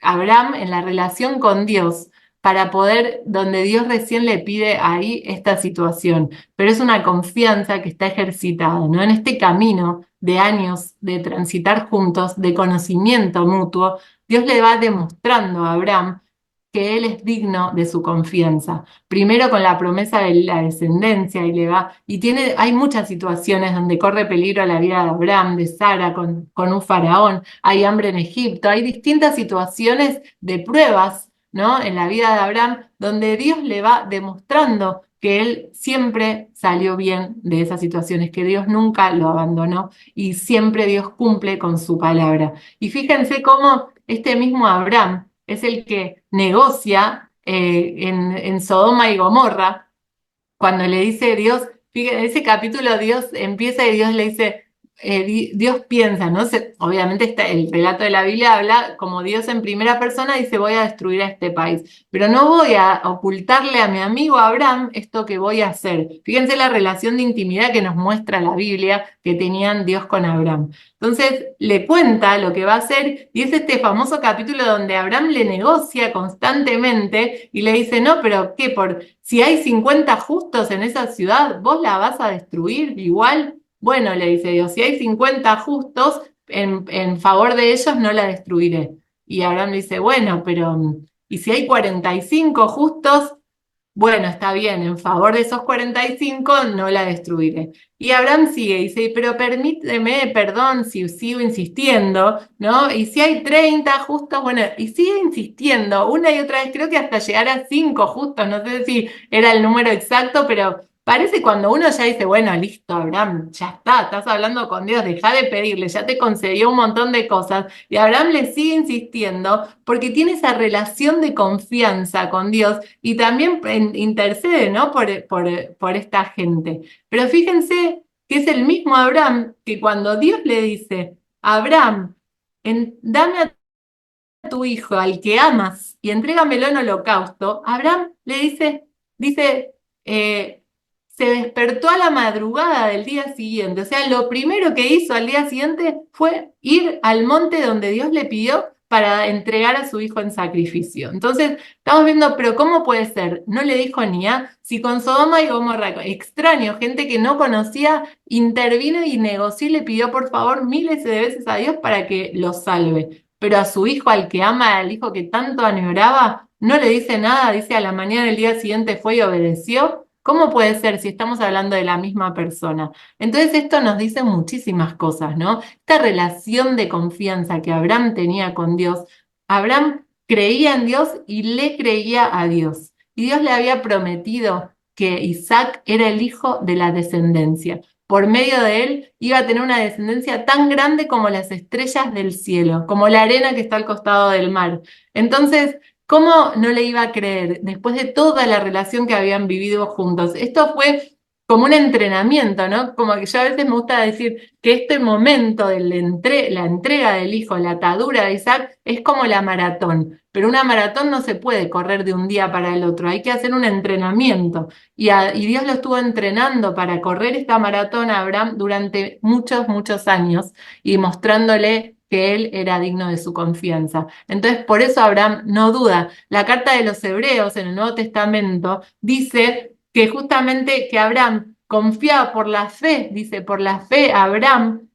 Abraham en la relación con Dios para poder, donde Dios recién le pide ahí esta situación, pero es una confianza que está ejercitada, ¿no? En este camino de años de transitar juntos, de conocimiento mutuo, Dios le va demostrando a Abraham que él es digno de su confianza. Primero con la promesa de la descendencia hay muchas situaciones donde corre peligro la vida de Abraham, de Sara con un faraón, hay hambre en Egipto, hay distintas situaciones de pruebas, ¿no? En la vida de Abraham, donde Dios le va demostrando que él siempre salió bien de esas situaciones, que Dios nunca lo abandonó y siempre Dios cumple con su palabra. Y fíjense cómo este mismo Abraham es el que negocia en Sodoma y Gomorra, cuando le dice Dios, fíjense, ese capítulo Dios empieza y Dios le dice, Dios piensa, ¿no? Obviamente el relato de la Biblia habla como Dios en primera persona, dice voy a destruir a este país, pero no voy a ocultarle a mi amigo Abraham esto que voy a hacer. Fíjense la relación de intimidad que nos muestra la Biblia que tenían Dios con Abraham. Entonces le cuenta lo que va a hacer y es este famoso capítulo donde Abraham le negocia constantemente y le dice, no, pero ¿qué? Si hay 50 justos en esa ciudad, ¿vos la vas a destruir igual? Bueno, le dice Dios, si hay 50 justos, en favor de ellos no la destruiré. Y Abraham le dice, bueno, pero ¿y si hay 45 justos? Bueno, está bien, en favor de esos 45 no la destruiré. Y Abraham sigue, dice, pero permíteme, perdón si sigo insistiendo, ¿no? Y si hay 30 justos, bueno, y sigue insistiendo una y otra vez, creo que hasta llegar a 5 justos, no sé si era el número exacto, pero parece cuando uno ya dice, bueno, listo, Abraham, ya está, estás hablando con Dios, deja de pedirle, ya te concedió un montón de cosas. Y Abraham le sigue insistiendo porque tiene esa relación de confianza con Dios y también intercede, ¿no? por esta gente. Pero fíjense que es el mismo Abraham que cuando Dios le dice, Abraham, dame a tu hijo al que amas y entrégamelo en holocausto, Abraham le dice, se despertó a la madrugada del día siguiente. O sea, lo primero que hizo al día siguiente fue ir al monte donde Dios le pidió para entregar a su hijo en sacrificio. Entonces, estamos viendo, pero ¿cómo puede ser? No le dijo ni a, si con Sodoma y Gomorra, extraño, gente que no conocía, intervino y negoció y le pidió por favor miles de veces a Dios para que lo salve. Pero a su hijo, al que ama, al hijo que tanto añoraba, no le dice nada, dice a la mañana del día siguiente fue y obedeció. ¿Cómo puede ser si estamos hablando de la misma persona? Entonces esto nos dice muchísimas cosas, ¿no? Esta relación de confianza que Abraham tenía con Dios, Abraham creía en Dios y le creía a Dios. Y Dios le había prometido que Isaac era el hijo de la descendencia. Por medio de él iba a tener una descendencia tan grande como las estrellas del cielo, como la arena que está al costado del mar. Entonces, ¿cómo no le iba a creer después de toda la relación que habían vivido juntos? Esto fue como un entrenamiento, ¿no? Como que yo a veces me gusta decir que este momento de la entrega del hijo, la atadura de Isaac, es como la maratón. Pero una maratón no se puede correr de un día para el otro, hay que hacer un entrenamiento. Y Dios lo estuvo entrenando para correr esta maratón a Abraham durante muchos, muchos años y mostrándole que él era digno de su confianza. Entonces, por eso Abraham no duda. La carta de los Hebreos en el Nuevo Testamento dice que justamente que Abraham confiaba por la fe, dice, por la fe Abraham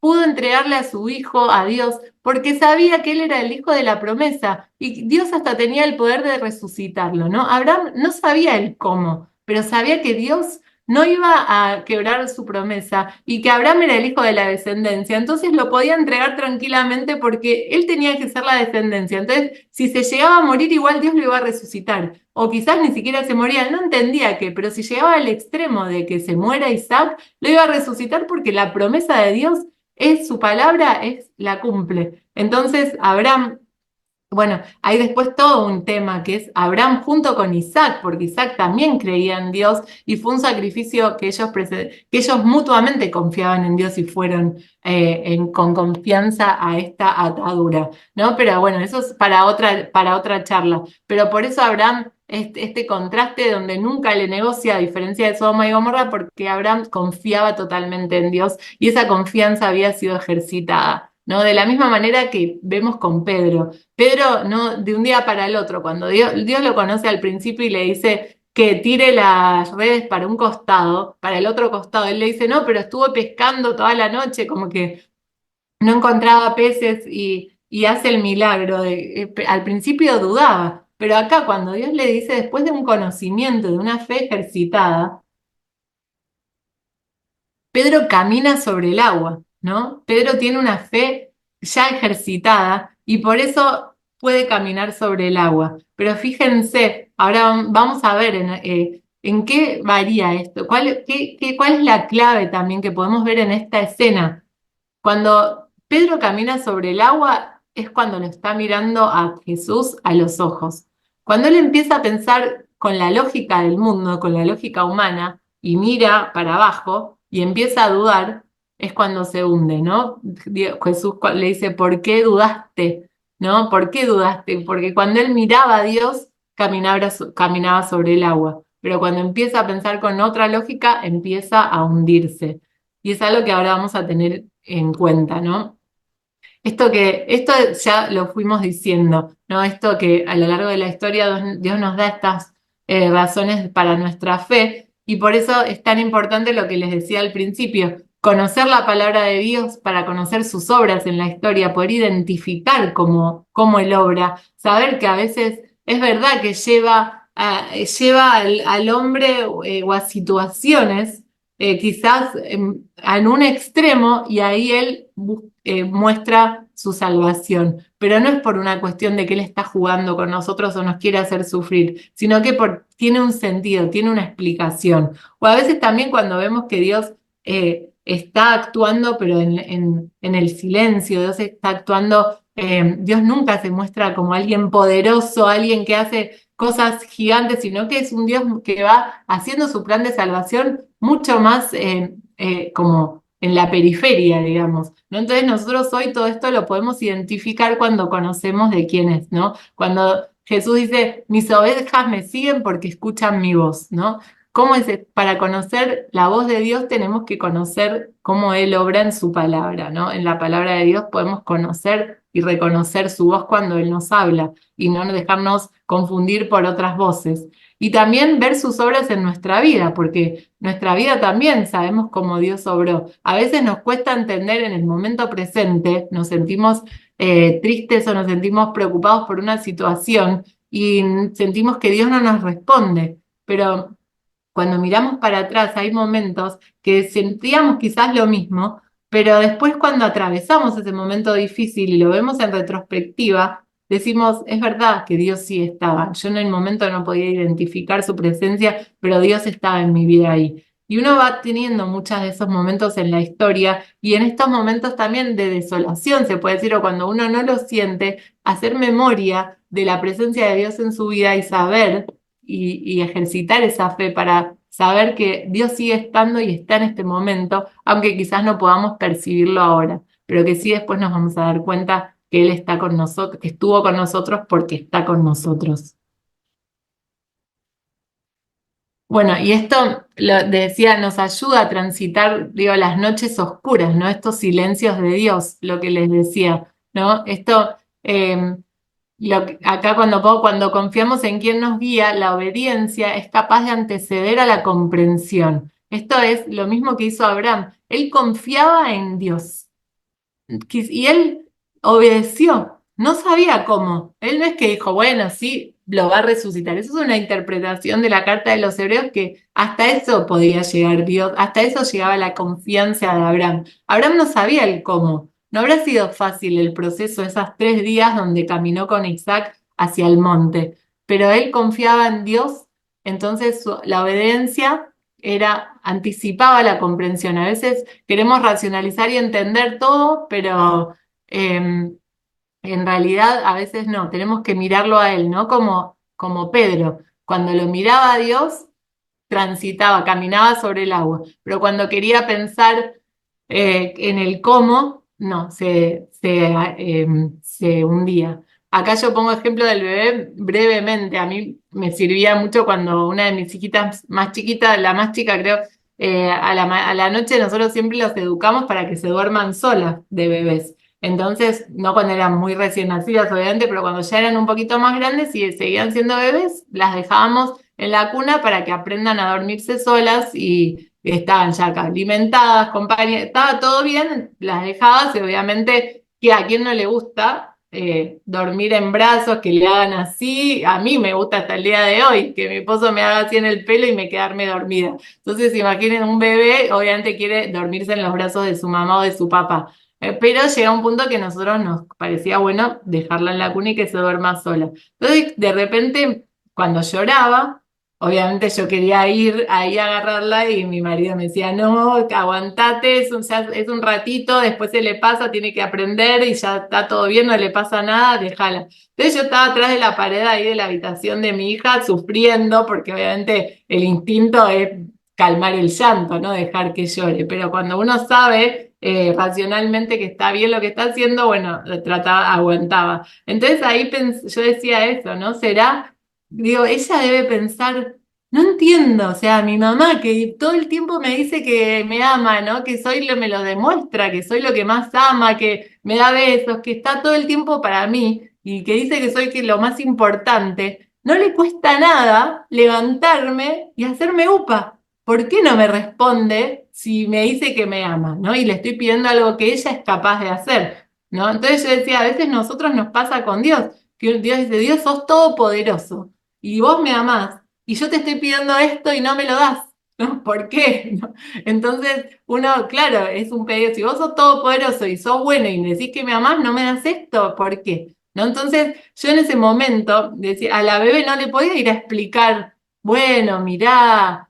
pudo entregarle a su hijo a Dios porque sabía que él era el hijo de la promesa y Dios hasta tenía el poder de resucitarlo, ¿no? Abraham no sabía el cómo, pero sabía que Dios no iba a quebrar su promesa y que Abraham era el hijo de la descendencia, entonces lo podía entregar tranquilamente porque él tenía que ser la descendencia. Entonces, si se llegaba a morir, igual Dios lo iba a resucitar. O quizás ni siquiera se moría, no entendía qué, pero si llegaba al extremo de que se muera Isaac, lo iba a resucitar porque la promesa de Dios es su palabra, la cumple. Entonces, Abraham, bueno, hay después todo un tema que es Abraham junto con Isaac, porque Isaac también creía en Dios y fue un sacrificio que ellos mutuamente confiaban en Dios y fueron con confianza a esta atadura, ¿no? Pero bueno, eso es para otra charla. Pero por eso Abraham, este contraste donde nunca le negocia, a diferencia de Sodoma y Gomorra, porque Abraham confiaba totalmente en Dios y esa confianza había sido ejercitada. ¿No? De la misma manera que vemos con Pedro. Pedro, no de un día para el otro, cuando Dios lo conoce al principio y le dice que tire las redes para un costado, para el otro costado, él le dice, no, pero estuvo pescando toda la noche, como que no encontraba peces y hace el milagro. Al principio dudaba, pero acá cuando Dios le dice, después de un conocimiento, de una fe ejercitada, Pedro camina sobre el agua, ¿no? Pedro tiene una fe ya ejercitada y por eso puede caminar sobre el agua. Pero fíjense, ahora vamos a ver en qué varía esto, cuál es la clave también que podemos ver en esta escena. Cuando Pedro camina sobre el agua es cuando lo está mirando a Jesús a los ojos. Cuando él empieza a pensar con la lógica del mundo, con la lógica humana, y mira para abajo y empieza a dudar, es cuando se hunde, ¿no? Jesús le dice, ¿por qué dudaste? ¿No? ¿Por qué dudaste? Porque cuando él miraba a Dios, caminaba sobre el agua. Pero cuando empieza a pensar con otra lógica, empieza a hundirse. Y es algo que ahora vamos a tener en cuenta, ¿no? Esto ya lo fuimos diciendo, ¿no? Esto que a lo largo de la historia Dios nos da estas razones para nuestra fe y por eso es tan importante lo que les decía al principio, conocer la palabra de Dios para conocer sus obras en la historia, poder identificar cómo Él obra, saber que a veces es verdad que lleva al hombre o a situaciones quizás en un extremo y ahí Él muestra su salvación, pero no es por una cuestión de que Él está jugando con nosotros o nos quiere hacer sufrir, sino que tiene un sentido, tiene una explicación. O a veces también cuando vemos que Dios está actuando, pero en el silencio, Dios está actuando, Dios nunca se muestra como alguien poderoso, alguien que hace cosas gigantes, sino que es un Dios que va haciendo su plan de salvación mucho más como en la periferia, digamos, ¿no? Entonces nosotros hoy todo esto lo podemos identificar cuando conocemos de quién es, ¿no? Cuando Jesús dice, mis ovejas me siguen porque escuchan mi voz, ¿no? ¿Cómo es? Para conocer la voz de Dios tenemos que conocer cómo Él obra en su palabra, ¿no? En la palabra de Dios podemos conocer y reconocer su voz cuando Él nos habla y no dejarnos confundir por otras voces. Y también ver sus obras en nuestra vida, porque nuestra vida también sabemos cómo Dios obró. A veces nos cuesta entender en el momento presente, nos sentimos tristes o nos sentimos preocupados por una situación y sentimos que Dios no nos responde, pero cuando miramos para atrás hay momentos que sentíamos quizás lo mismo, pero después cuando atravesamos ese momento difícil y lo vemos en retrospectiva, decimos, es verdad que Dios sí estaba. Yo en el momento no podía identificar su presencia, pero Dios estaba en mi vida ahí. Y uno va teniendo muchos de esos momentos en la historia y en estos momentos también de desolación, se puede decir, o cuando uno no lo siente, hacer memoria de la presencia de Dios en su vida y saber y ejercitar esa fe para saber que Dios sigue estando y está en este momento, aunque quizás no podamos percibirlo ahora, pero que sí después nos vamos a dar cuenta que Él está con nosotros, que estuvo con nosotros porque está con nosotros. Bueno, y esto, lo decía, nos ayuda a transitar, digo, las noches oscuras, ¿no? Estos silencios de Dios, lo que les decía, ¿no? Esto, acá cuando confiamos en quien nos guía, la obediencia es capaz de anteceder a la comprensión. Esto es lo mismo que hizo Abraham. Él confiaba en Dios y él obedeció. No sabía cómo. Él no es que dijo, bueno, sí, lo va a resucitar. Eso es una interpretación de la carta de los Hebreos que hasta eso podía llegar Dios, hasta eso llegaba la confianza de Abraham. Abraham no sabía el cómo. No habrá sido fácil el proceso, esas 3 días donde caminó con Isaac hacia el monte, pero él confiaba en Dios, entonces la obediencia anticipaba la comprensión. A veces queremos racionalizar y entender todo, pero en realidad a veces no, tenemos que mirarlo a él, ¿no? Como Pedro, cuando lo miraba a Dios, transitaba, caminaba sobre el agua, pero cuando quería pensar en el cómo, no, se hundía. Acá yo pongo ejemplo del bebé brevemente. A mí me servía mucho cuando una de mis hijitas más chiquitas, la más chica creo, a la noche nosotros siempre los educamos para que se duerman solas de bebés. Entonces, no cuando eran muy recién nacidas, obviamente, pero cuando ya eran un poquito más grandes y seguían siendo bebés, las dejábamos en la cuna para que aprendan a dormirse solas y estaban ya acá alimentadas, compañías, estaba todo bien, las dejabas y obviamente que a quien no le gusta dormir en brazos, que le hagan así, a mí me gusta hasta el día de hoy, que mi esposo me haga así en el pelo y me quedarme dormida. Entonces imaginen un bebé, obviamente quiere dormirse en los brazos de su mamá o de su papá. Pero llega un punto que a nosotros nos parecía bueno dejarla en la cuna y que se duerma sola. Entonces, de repente, cuando lloraba, obviamente yo quería ir ahí a agarrarla y mi marido me decía, no, aguantate, es un ratito, después se le pasa, tiene que aprender y ya está todo bien, no le pasa nada, déjala. Entonces yo estaba atrás de la pared ahí de la habitación de mi hija sufriendo porque obviamente el instinto es calmar el llanto, no dejar que llore, pero cuando uno sabe racionalmente que está bien lo que está haciendo, bueno, trataba, aguantaba. Entonces ahí yo decía eso, ¿no? ¿Será? Digo, ella debe pensar, no entiendo, o sea, mi mamá que todo el tiempo me dice que me ama, ¿no? Que me lo demuestra, que soy lo que más ama, que me da besos, que está todo el tiempo para mí y que dice que soy lo más importante, no le cuesta nada levantarme y hacerme upa. ¿Por qué no me responde si me dice que me ama, ¿no? Y le estoy pidiendo algo que ella es capaz de hacer, ¿no? Entonces yo decía, a veces nosotros nos pasa con Dios, que Dios dice, Dios sos todopoderoso y vos me amás, y yo te estoy pidiendo esto y no me lo das, ¿no? ¿Por qué? ¿No? Entonces, uno, claro, es un pedido, si vos sos todopoderoso y sos bueno y me decís que me amás, no me das esto, ¿por qué? ¿No? Entonces, yo en ese momento, decía, a la bebé no le podía ir a explicar, bueno, mirá,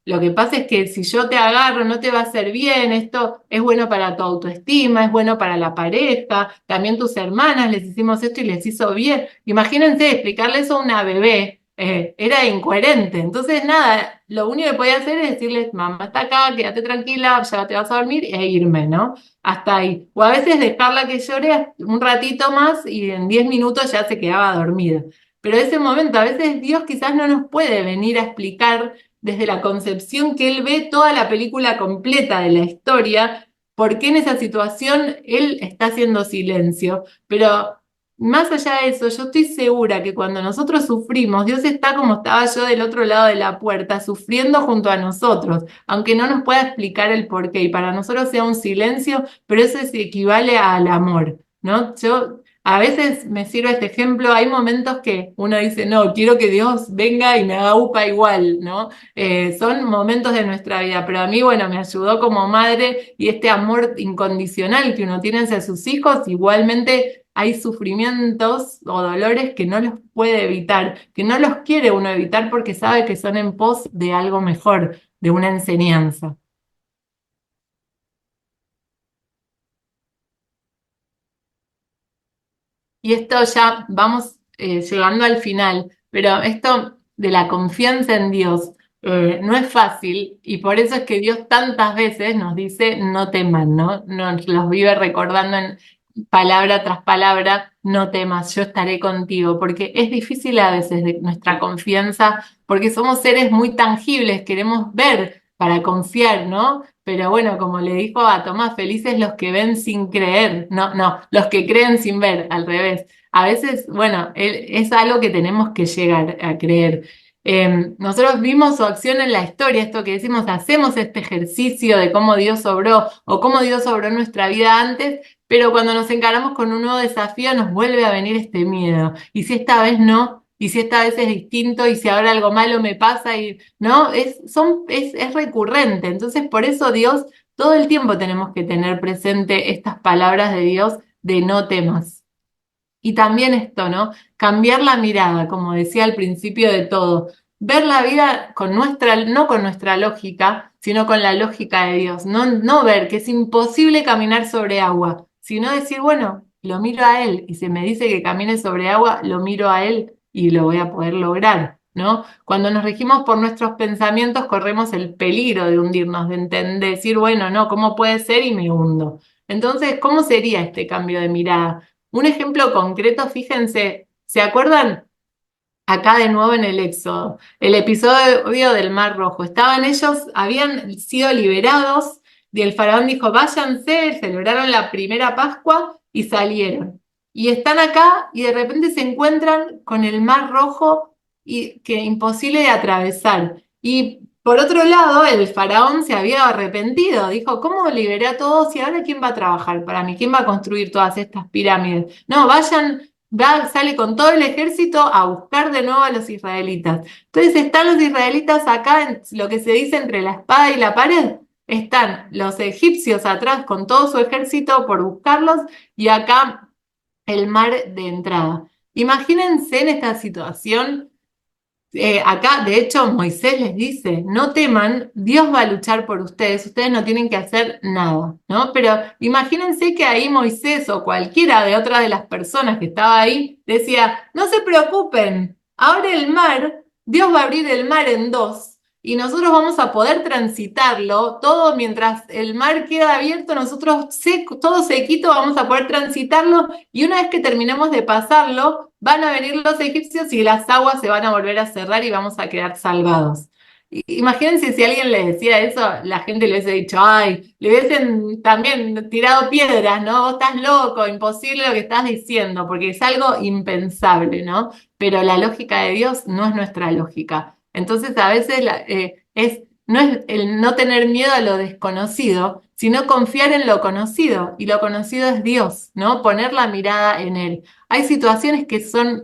lo que pasa es que si yo te agarro no te va a hacer bien, esto es bueno para tu autoestima, es bueno para la pareja, también tus hermanas les hicimos esto y les hizo bien. Imagínense explicarle eso a una bebé, era incoherente. Entonces, nada, lo único que podía hacer es decirles, mamá está acá, quédate tranquila, ya te vas a dormir e irme, ¿no? Hasta ahí. O a veces dejarla que llore un ratito más y en 10 minutos ya se quedaba dormida. Pero ese momento, a veces Dios quizás no nos puede venir a explicar desde la concepción que él ve toda la película completa de la historia, por qué en esa situación él está haciendo silencio. Pero más allá de eso, yo estoy segura que cuando nosotros sufrimos, Dios está como estaba yo del otro lado de la puerta, sufriendo junto a nosotros, aunque no nos pueda explicar el por qué, y para nosotros sea un silencio, pero eso equivale al amor, ¿no? Yo a veces me sirve este ejemplo, hay momentos que uno dice, no, quiero que Dios venga y me haga upa igual, ¿no? Son momentos de nuestra vida, pero a mí, bueno, me ayudó como madre y este amor incondicional que uno tiene hacia sus hijos, igualmente hay sufrimientos o dolores que no los puede evitar, que no los quiere uno evitar porque sabe que son en pos de algo mejor, de una enseñanza. Y esto ya vamos llegando al final, pero esto de la confianza en Dios no es fácil y por eso es que Dios tantas veces nos dice no teman, ¿no? Nos los vive recordando en palabra tras palabra, no temas, yo estaré contigo, porque es difícil a veces de nuestra confianza, porque somos seres muy tangibles, queremos ver para confiar, ¿no? Pero bueno, como le dijo a Tomás, felices los que ven sin creer, no, no, los que creen sin ver, al revés. A veces, bueno, es algo que tenemos que llegar a creer. Nosotros vimos su acción en la historia, esto que decimos, hacemos este ejercicio de cómo Dios obró o cómo Dios obró en nuestra vida antes, pero cuando nos encaramos con un nuevo desafío nos vuelve a venir este miedo. ¿Y si esta vez no? ¿Y si esta vez es distinto? ¿Y si ahora algo malo me pasa? Y, ¿no? Es recurrente. Entonces, por eso Dios, todo el tiempo tenemos que tener presente estas palabras de Dios de no temas. Y también esto, ¿no? Cambiar la mirada, como decía al principio de todo. Ver la vida con nuestra, no con nuestra lógica, sino con la lógica de Dios. No, no ver que es imposible caminar sobre agua, sino decir, bueno, lo miro a Él. Y si me dice que camine sobre agua, lo miro a Él y lo voy a poder lograr, ¿no? Cuando nos regimos por nuestros pensamientos, corremos el peligro de hundirnos, de decir, bueno, no, ¿cómo puede ser? Y me hundo. Entonces, ¿cómo sería este cambio de mirada? Un ejemplo concreto, fíjense, ¿se acuerdan? Acá de nuevo en el Éxodo, el episodio del Mar Rojo. Estaban ellos, habían sido liberados y el faraón dijo, váyanse, celebraron la primera Pascua y salieron. Y están acá y de repente se encuentran con el Mar Rojo y que imposible de atravesar. Y por otro lado, el faraón se había arrepentido, dijo, ¿cómo liberé a todos y ahora quién va a trabajar para mí? ¿Quién va a construir todas estas pirámides? No, vayan, sale con todo el ejército a buscar de nuevo a los israelitas. Entonces están los israelitas acá, en lo que se dice entre la espada y la pared. Están los egipcios atrás con todo su ejército por buscarlos y acá el mar de entrada. Imagínense en esta situación. Acá, de hecho, Moisés les dice, no teman, Dios va a luchar por ustedes no tienen que hacer nada, ¿no? Pero imagínense que ahí Moisés o cualquiera de otras de las personas que estaba ahí decía, no se preocupen, abre el mar, Dios va a abrir el mar en dos y nosotros vamos a poder transitarlo, todo mientras el mar queda abierto, nosotros todo sequito vamos a poder transitarlo y una vez que terminemos de pasarlo, van a venir los egipcios y las aguas se van a volver a cerrar y vamos a quedar salvados. Imagínense si alguien le decía eso, la gente le hubiese dicho, ay, le hubiesen también tirado piedras, ¿no? Vos estás loco, imposible lo que estás diciendo, porque es algo impensable, ¿no? Pero la lógica de Dios no es nuestra lógica. Entonces a veces no es el no tener miedo a lo desconocido, sino confiar en lo conocido, y lo conocido es Dios, ¿no? Poner la mirada en Él. Hay situaciones que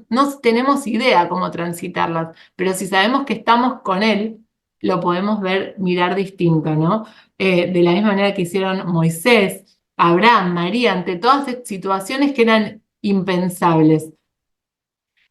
no tenemos idea cómo transitarlas, pero si sabemos que estamos con Él, lo podemos ver, mirar distinto, ¿no? De la misma manera que hicieron Moisés, Abraham, María, ante todas situaciones que eran impensables.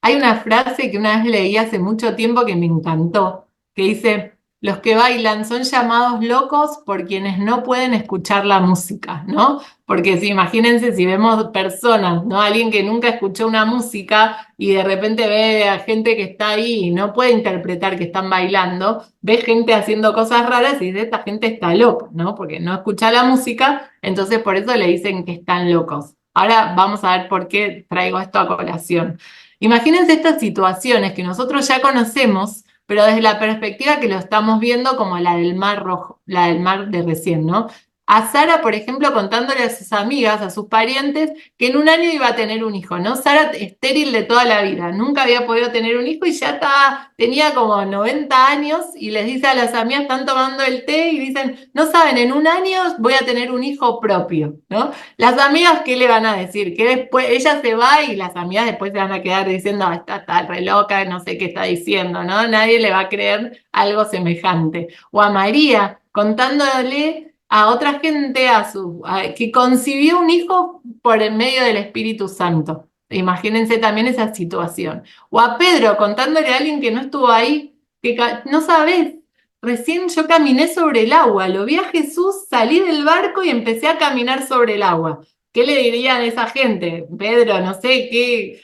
Hay una frase que una vez leí hace mucho tiempo que me encantó, que dice, los que bailan son llamados locos por quienes no pueden escuchar la música, ¿no? Porque si imagínense si vemos personas, ¿no? Alguien que nunca escuchó una música y de repente ve a gente que está ahí y no puede interpretar que están bailando, ve gente haciendo cosas raras y dice, esta gente está loca, ¿no? Porque no escucha la música, entonces por eso le dicen que están locos. Ahora vamos a ver por qué traigo esto a colación. Imagínense estas situaciones que nosotros ya conocemos, pero desde la perspectiva que lo estamos viendo como la del mar rojo, la del mar de recién, ¿no? A Sara, por ejemplo, contándole a sus amigas, a sus parientes, que en un año iba a tener un hijo, ¿no? Sara estéril de toda la vida, nunca había podido tener un hijo y ya tenía como 90 años y les dice a las amigas, están tomando el té y dicen, no saben, en un año voy a tener un hijo propio, ¿no? Las amigas, ¿qué le van a decir? Que después ella se va y las amigas después se van a quedar diciendo, "Ah, está re loca, no sé qué está diciendo, ¿no? Nadie le va a creer algo semejante. O a María, contándole a otra gente que concibió un hijo por el medio del Espíritu Santo. Imagínense también esa situación. O a Pedro contándole a alguien que no estuvo ahí, no sabes, recién yo caminé sobre el agua, lo vi a Jesús, salí del barco y empecé a caminar sobre el agua. ¿Qué le dirían a esa gente? Pedro, no sé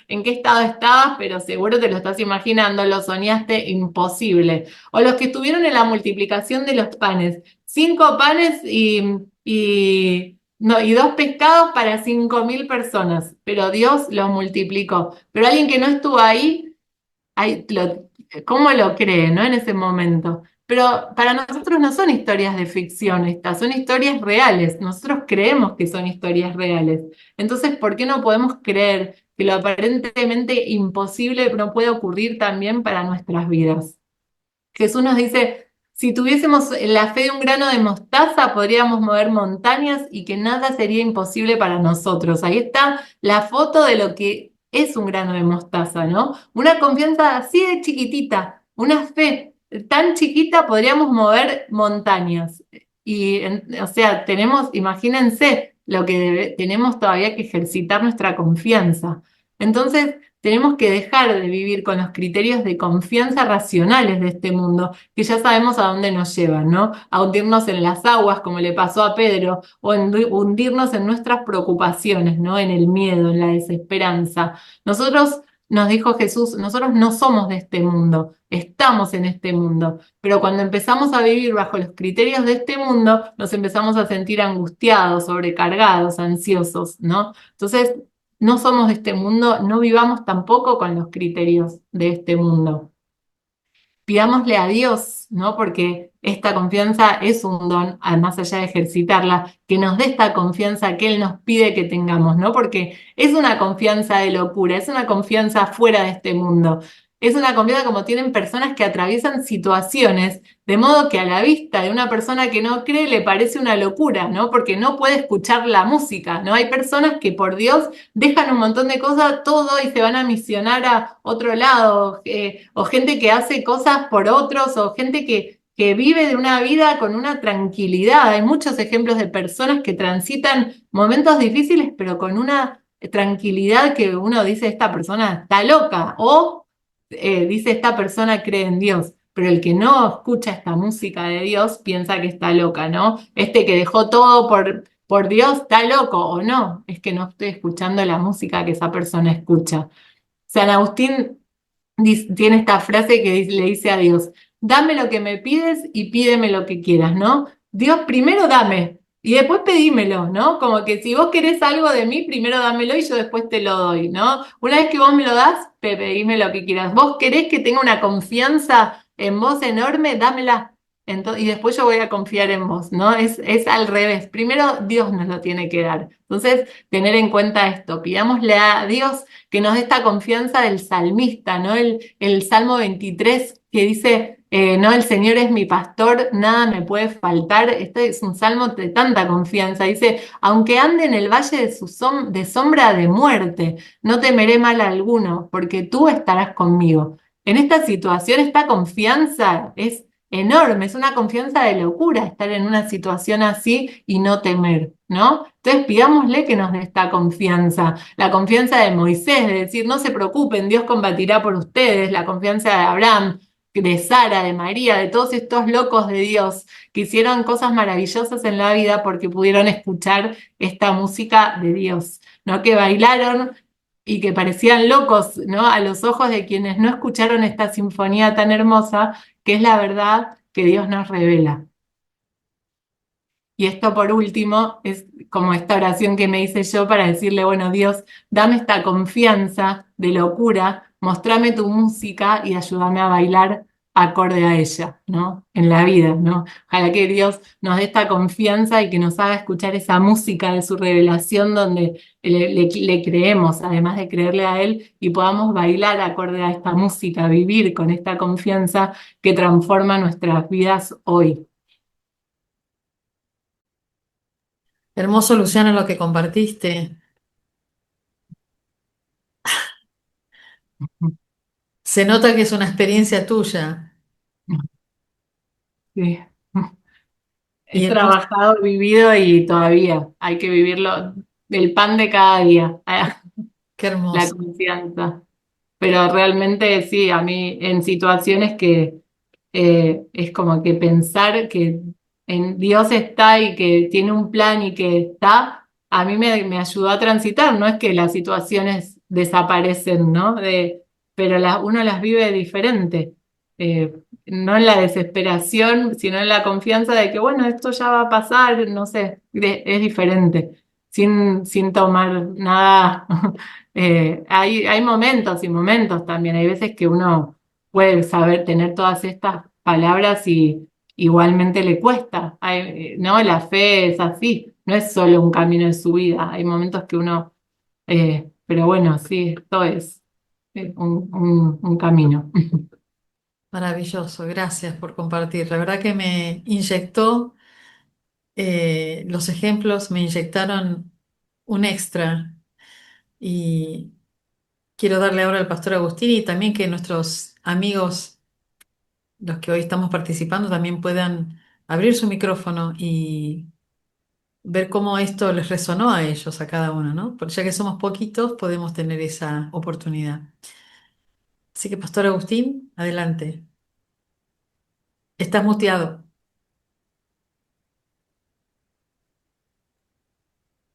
en qué estado estabas, pero seguro te lo estás imaginando, lo soñaste imposible. O los que estuvieron en la multiplicación de los panes. 5 panes no, y 2 pescados para 5.000 personas, pero Dios los multiplicó. Pero alguien que no estuvo ahí ¿cómo lo cree, no? En ese momento. Pero para nosotros no son historias de ficción estas, son historias reales. Nosotros creemos que son historias reales. Entonces, ¿por qué no podemos creer que lo aparentemente imposible no puede ocurrir también para nuestras vidas? Jesús nos dice, si tuviésemos la fe de un grano de mostaza, podríamos mover montañas y que nada sería imposible para nosotros. Ahí está la foto de lo que es un grano de mostaza, ¿no? Una confianza así de chiquitita, una fe tan chiquita, podríamos mover montañas. O sea, imagínense lo que tenemos todavía que ejercitar nuestra confianza. Entonces, tenemos que dejar de vivir con los criterios de confianza racionales de este mundo, que ya sabemos a dónde nos llevan, ¿no? A hundirnos en las aguas, como le pasó a Pedro, o hundirnos en nuestras preocupaciones, ¿no? En el miedo, en la desesperanza. Nos dijo Jesús, nosotros no somos de este mundo, estamos en este mundo, pero cuando empezamos a vivir bajo los criterios de este mundo, nos empezamos a sentir angustiados, sobrecargados, ansiosos, ¿no? Entonces, no somos de este mundo, no vivamos tampoco con los criterios de este mundo. Pidámosle a Dios, ¿no? Porque esta confianza es un don, más allá de ejercitarla, que nos dé esta confianza que Él nos pide que tengamos, ¿no? Porque es una confianza de locura, es una confianza fuera de este mundo. Es una confianza como tienen personas que atraviesan situaciones, de modo que a la vista de una persona que no cree le parece una locura, ¿no? Porque no puede escuchar la música, ¿no? Hay personas que por Dios dejan un montón de cosas, todo y se van a misionar a otro lado, o gente que hace cosas por otros, o gente que vive de una vida con una tranquilidad. Hay muchos ejemplos de personas que transitan momentos difíciles, pero con una tranquilidad que uno dice, esta persona está loca, o dice, esta persona cree en Dios. Pero el que no escucha esta música de Dios piensa que está loca, ¿no? Este que dejó todo por Dios, ¿está loco o no? Es que no estoy escuchando la música que esa persona escucha. San Agustín tiene esta frase que le dice a Dios, dame lo que me pides y pídeme lo que quieras, ¿no? Dios, primero dame y después pedímelo, ¿no? Como que si vos querés algo de mí, primero dámelo y yo después te lo doy, ¿no? Una vez que vos me lo das, pedime lo que quieras. Vos querés que tenga una confianza en vos enorme, dámela. Y después yo voy a confiar en vos, ¿no? Es al revés. Primero Dios nos lo tiene que dar. Entonces, tener en cuenta esto. Pidámosle a Dios que nos dé esta confianza del salmista, ¿no? El Salmo 23 que dice, no, el Señor es mi pastor, nada me puede faltar. Este es un salmo de tanta confianza. Dice, aunque ande en el valle de sombra de muerte, no temeré mal alguno, porque tú estarás conmigo. En esta situación, esta confianza es enorme, es una confianza de locura estar en una situación así y no temer, ¿no? Entonces pidámosle que nos dé esta confianza, la confianza de Moisés, de decir, no se preocupen, Dios combatirá por ustedes, la confianza de Abraham, de Sara, de María, de todos estos locos de Dios que hicieron cosas maravillosas en la vida porque pudieron escuchar esta música de Dios, ¿no? Que bailaron y que parecían locos, ¿no? A los ojos de quienes no escucharon esta sinfonía tan hermosa, que es la verdad que Dios nos revela. Y esto por último es como esta oración que me hice yo para decirle, bueno, Dios, dame esta confianza de locura, mostrame tu música y ayúdame a bailar acorde a ella, ¿no? En la vida, ¿no? Ojalá que Dios nos dé esta confianza y que nos haga escuchar esa música de su revelación donde le creemos, además de creerle a Él, y podamos bailar acorde a esta música, vivir con esta confianza que transforma nuestras vidas hoy. Hermoso, Luciana, lo que compartiste. Se nota que es una experiencia tuya. Sí. Y He hermoso, trabajado, vivido y todavía hay que vivirlo del pan de cada día, qué la hermoso. confianza. Pero realmente sí, a mí en situaciones que es como que pensar que en Dios está y que tiene un plan y que está, a mí me ayudó a transitar, no es que las situaciones desaparecen, ¿no? Pero uno las vive diferente, no en la desesperación, sino en la confianza de que, bueno, esto ya va a pasar, no sé, es diferente, sin tomar nada. Hay momentos y momentos también, hay veces que uno puede saber tener todas estas palabras y igualmente le cuesta. ¿No? La fe es así, no es solo un camino en su vida, hay momentos que uno, pero bueno, sí, esto es un camino. Maravilloso, gracias por compartir. La verdad que me inyectó, los ejemplos me inyectaron un extra y quiero darle ahora al pastor Agustín y también que nuestros amigos, los que hoy estamos participando, también puedan abrir su micrófono y ver cómo esto les resonó a ellos, a cada uno, ¿no? Porque ya que somos poquitos, podemos tener esa oportunidad. Así que, pastor Agustín, adelante. Estás muteado.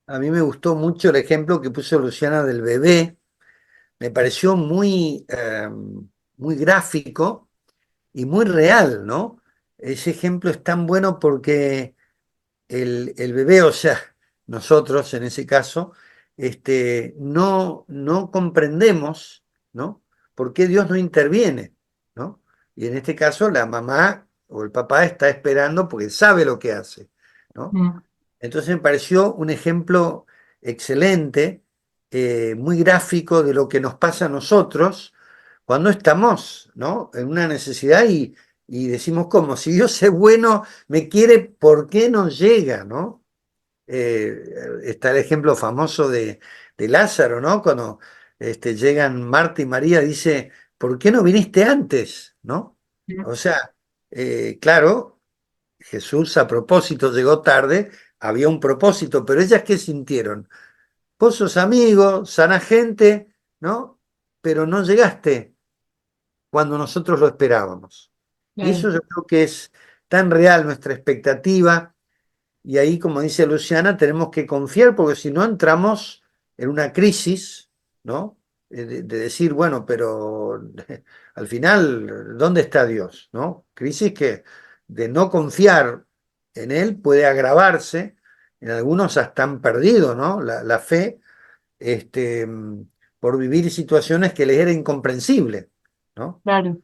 A mí me gustó mucho el ejemplo que puso Luciana del bebé, me pareció muy gráfico y muy real, ¿no? Ese ejemplo es tan bueno porque el bebé, o sea, nosotros en ese caso, no comprendemos, ¿no? ¿Por qué Dios no interviene, ¿no? Y en este caso la mamá o el papá está esperando porque sabe lo que hace, ¿no? Mm, Entonces me pareció un ejemplo excelente, muy gráfico de lo que nos pasa a nosotros cuando estamos, ¿no? En una necesidad y decimos, ¿cómo? Si Dios es bueno, me quiere, ¿por qué no llega, ¿no? Eh, Está el ejemplo famoso de Lázaro, ¿no? Cuando llegan Marta y María, dice, ¿por qué no viniste antes, ¿no? mm, O sea, claro, Jesús a propósito llegó tarde, había un propósito, pero ellas ¿qué sintieron? Vos sos amigo, sana gente, ¿no? Pero no llegaste cuando nosotros lo esperábamos. Y claro, eso yo creo que es tan real nuestra expectativa, y ahí, como dice Luciana, tenemos que confiar porque si no entramos en una crisis, ¿no? De decir, bueno, pero al final, ¿dónde está Dios? ¿No? Crisis que de no confiar en Él puede agravarse, en algunos hasta han perdido, ¿no? La fe, este, por vivir situaciones que les era incomprensible, ¿no? claro.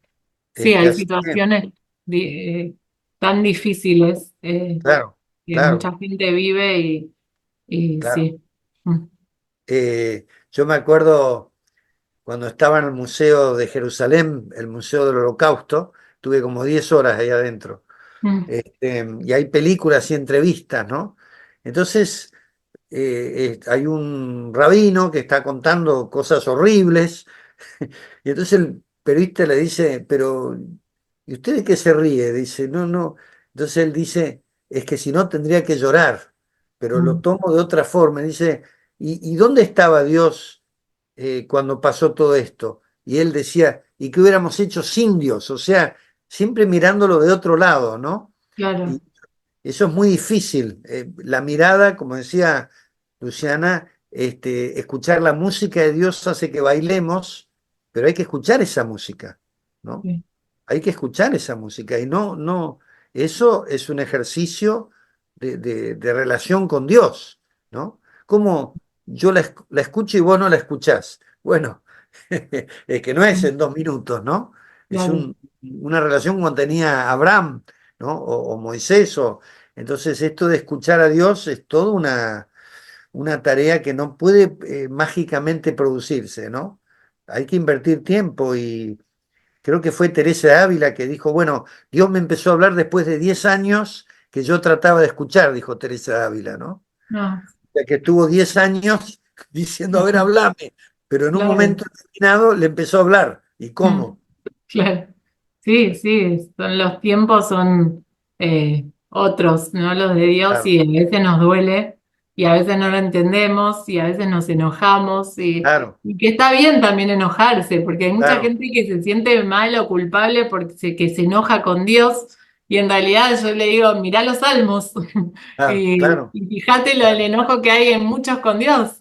Sí, hay Así que, situaciones tan difíciles claro, que claro, mucha gente vive y claro. sí. Mm, Yo me acuerdo cuando estaba en el Museo de Jerusalén, el Museo del Holocausto, tuve como 10 horas ahí adentro. mm, Y hay películas y entrevistas, ¿no? Entonces, hay un rabino que está contando cosas horribles, y entonces el periodista le dice, pero, ¿y usted de qué se ríe? Dice, no, no. Entonces él dice, es que si no tendría que llorar, pero lo mm, tomo de otra forma. Dice, y dónde estaba Dios cuando pasó todo esto? Y él decía, ¿y qué hubiéramos hecho sin Dios? O sea, siempre mirándolo de otro lado, ¿no? claro. Y eso es muy difícil. La mirada, como decía Luciana, escuchar la música de Dios hace que bailemos, pero hay que escuchar esa música, ¿no? Sí, Hay que escuchar esa música y no, eso es un ejercicio de relación con Dios, ¿no? Como yo la escucho y vos no la escuchás. Bueno, es que no es mm, en 2 minutos, ¿no? Es claro. una relación como tenía Abraham, ¿no? O Moisés. Entonces esto de escuchar a Dios es toda una tarea que no puede mágicamente producirse, ¿no? Hay que invertir tiempo y creo que fue Teresa de Ávila que dijo, bueno, Dios me empezó a hablar después de 10 años que yo trataba de escuchar, dijo Teresa de Ávila, ¿no? No, O sea, que estuvo 10 años diciendo, a ver, hablame, pero en un claro. momento determinado le empezó a hablar. ¿Y Mm. cómo? Claro, sí, sí, son los tiempos son otros, ¿no? Los de Dios Claro, y a veces nos duele y a veces no lo entendemos y a veces nos enojamos claro, y que está bien también enojarse porque hay mucha claro, gente que se siente mal o culpable porque que se enoja con Dios y en realidad yo le digo, mirá los salmos claro, claro, y fíjate el claro, enojo que hay en muchos con Dios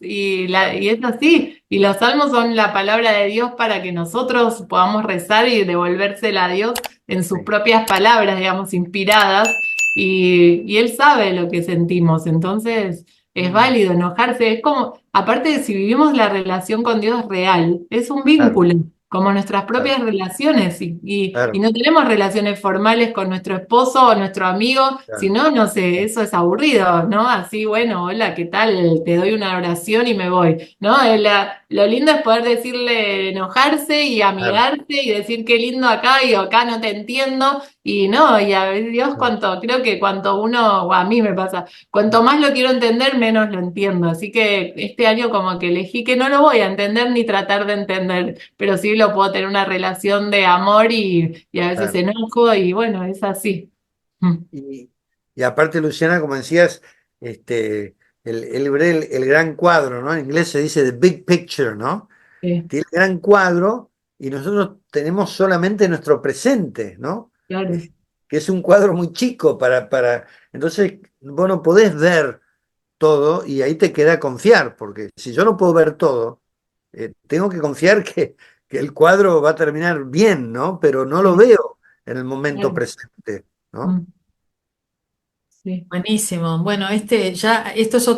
claro, y es así. Y los salmos son la palabra de Dios para que nosotros podamos rezar y devolvérsela a Dios en sus sí, propias palabras, digamos, inspiradas. Y Él sabe lo que sentimos, entonces es mm, válido enojarse. Es como, aparte de si vivimos la relación con Dios real, es un claro, vínculo, como nuestras claro, propias relaciones. Y claro, no tenemos relaciones formales con nuestro esposo o nuestro amigo, si claro, no, no sé, eso es aburrido, ¿no? Así, bueno, hola, ¿qué tal? Te doy una oración y me voy. ¿No? Lo lindo es poder decirle enojarse y claro, amigarse y decir qué lindo acá y acá no te entiendo y no, y a ver, Dios claro, cuanto, creo que cuanto uno, o a mí me pasa, cuanto más lo quiero entender, menos lo entiendo. Así que este año como que elegí que no lo voy a entender ni tratar de entender, pero sí lo puedo tener una relación de amor y a veces claro. enojo y bueno, es así. Mm, Y, y aparte, Luciana, como decías, él ve el gran cuadro, ¿no? En inglés se dice the big picture, ¿no? sí, Tiene el gran cuadro y nosotros tenemos solamente nuestro presente, ¿no? claro, Que es un cuadro muy chico entonces vos no podés ver todo y ahí te queda confiar, porque si yo no puedo ver todo, tengo que confiar que el cuadro va a terminar bien, ¿no? Pero no lo sí, veo en el momento claro. presente, ¿no? Mm, sí. Buenísimo. Bueno, esto es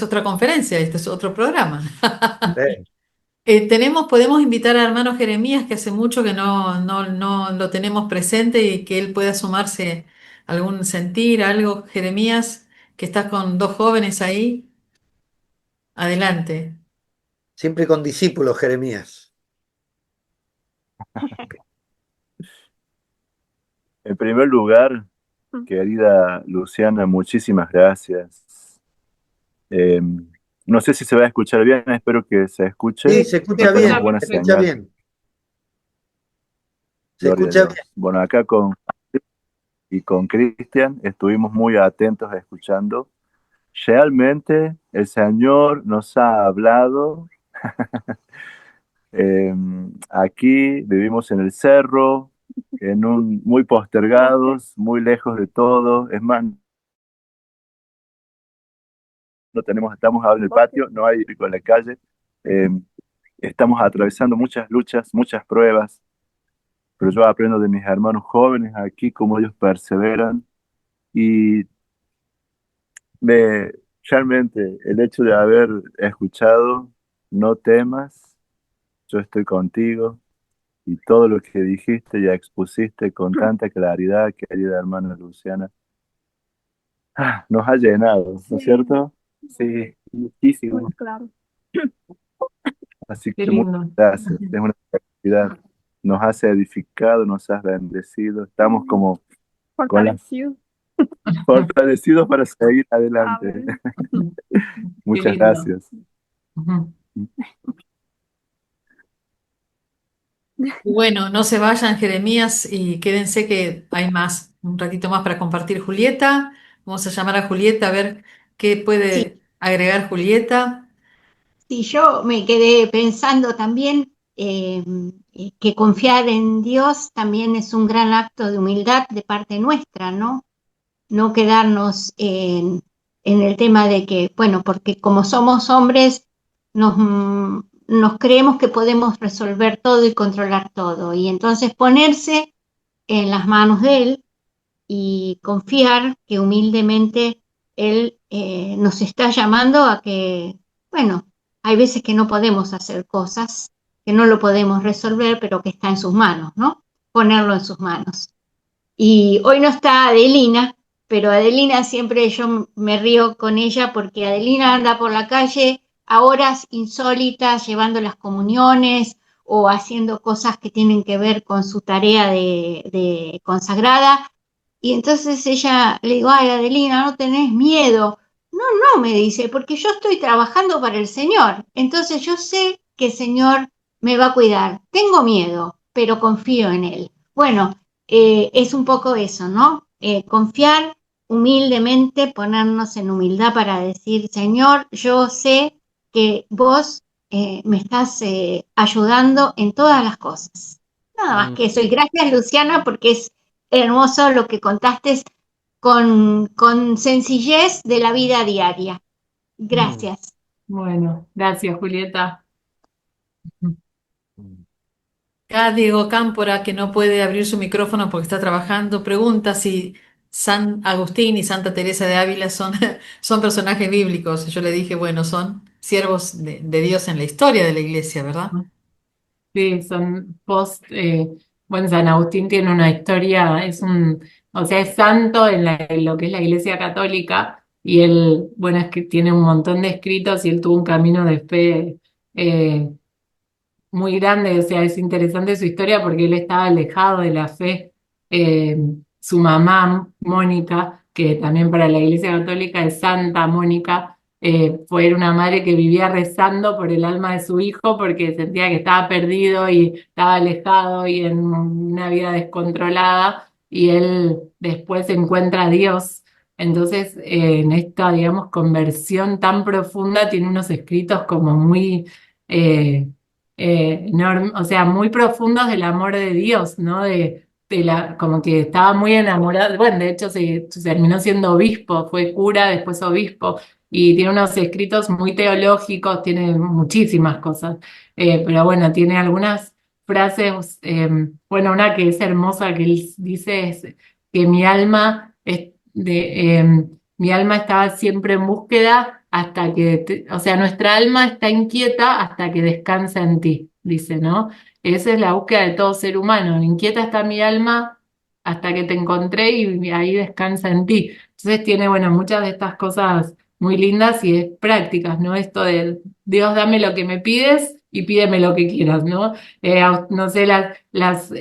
otra conferencia, este es otro programa. Sí. Podemos invitar a hermano Jeremías, que hace mucho que no lo tenemos presente y que él pueda sumarse a algún sentir, algo. Jeremías, que estás con dos jóvenes ahí. Adelante. Siempre con discípulos, Jeremías. En primer lugar, querida Luciana, muchísimas gracias. Eh, no sé si se va a escuchar bien, espero que se escuche. Sí, se Se escucha No tenemos escucha bien, buena se escucha perfecto. señal, bien, se gloria a escucha bien. Dios. Bueno, acá con Cristian estuvimos muy atentos escuchando. Realmente el Señor nos ha hablado. Eh, Aquí vivimos en el cerro, muy postergados, muy lejos de todo. Es más, no tenemos, estamos ahora en el patio, no hay pico en la calle. Eh, Estamos atravesando muchas luchas, muchas pruebas, pero yo aprendo de mis hermanos jóvenes aquí cómo ellos perseveran y me, realmente el hecho de haber escuchado, no temas, yo estoy contigo y todo lo que dijiste y expusiste con tanta claridad, querida hermana Luciana, nos ha llenado, ¿no es cierto? Sí, muchísimo. Claro. Así Qué que muchas lindo. gracias. Es una felicidad. Nos has edificado, nos has bendecido. Estamos como con fortalecidos para seguir adelante. Qué Muchas lindo. gracias. Ujú. Bueno, no se vayan, Jeremías, y quédense que hay más, un ratito más para compartir Julieta. Vamos a llamar a Julieta a ver qué Sí, puede agregar Julieta. sí, yo me quedé pensando también que confiar en Dios también es un gran acto de humildad de parte nuestra, ¿no? No quedarnos en el tema de que, bueno, porque como somos hombres, nos creemos que podemos resolver todo y controlar todo. Y entonces ponerse en las manos de Él y confiar que humildemente Él nos está llamando a que, bueno, hay veces que no podemos hacer cosas, que no lo podemos resolver, pero que está en sus manos, ¿no? ponerlo en sus manos. Y hoy no está Adelina, pero Adelina siempre yo me río con ella porque Adelina anda por la calle a horas insólitas llevando las comuniones o haciendo cosas que tienen que ver con su tarea de consagrada. Y entonces ella le digo, ay Adelina, no tenés miedo. No, no, me dice, porque yo estoy trabajando para el Señor. Entonces yo sé que el Señor me va a cuidar. Tengo miedo, pero confío en Él. Bueno, es un poco eso, ¿no? Confiar humildemente, ponernos en humildad para decir, Señor, yo sé que vos me estás ayudando en todas las cosas. Nada más que eso. Y gracias, Luciana, porque es hermoso lo que contaste con sencillez de la vida diaria. Gracias. Bueno, gracias, Julieta. Acá Diego Cámpora, que no puede abrir su micrófono porque está trabajando, pregunta si San Agustín y Santa Teresa de Ávila son personajes bíblicos. Yo le dije, bueno, son siervos de Dios en la historia de la iglesia, ¿verdad? Sí, son bueno, San Agustín tiene una historia, o sea, es santo en lo que es la Iglesia Católica, y él, bueno, es que tiene un montón de escritos y él tuvo un camino de fe eh, muy grande. O sea, es interesante su historia porque él estaba alejado de la fe. Eh, Su mamá, Mónica, que también para la Iglesia Católica es Santa Mónica, fue una madre que vivía rezando por el alma de su hijo porque sentía que estaba perdido y estaba alejado y en una vida descontrolada, y él después encuentra a Dios. Entonces, en esta, digamos, conversión tan profunda, tiene unos escritos como muy eh, o sea, muy profundos del amor de Dios, ¿no? Como que estaba muy enamorado. Bueno, de hecho se terminó siendo obispo, fue cura, después obispo, y tiene unos escritos muy teológicos, tiene muchísimas cosas. Pero bueno, tiene algunas frases, bueno, una que es hermosa que él dice es que mi alma estaba siempre en búsqueda hasta o sea, nuestra alma está inquieta hasta que descansa en ti, dice, ¿no? Esa es la búsqueda de todo ser humano. Inquieta está mi alma hasta que te encontré y ahí descansa en ti. Entonces tiene, bueno, muchas de estas cosas muy lindas y es prácticas, ¿no? Esto de Dios, dame lo que me pides y pídeme lo que quieras, ¿no? No sé, las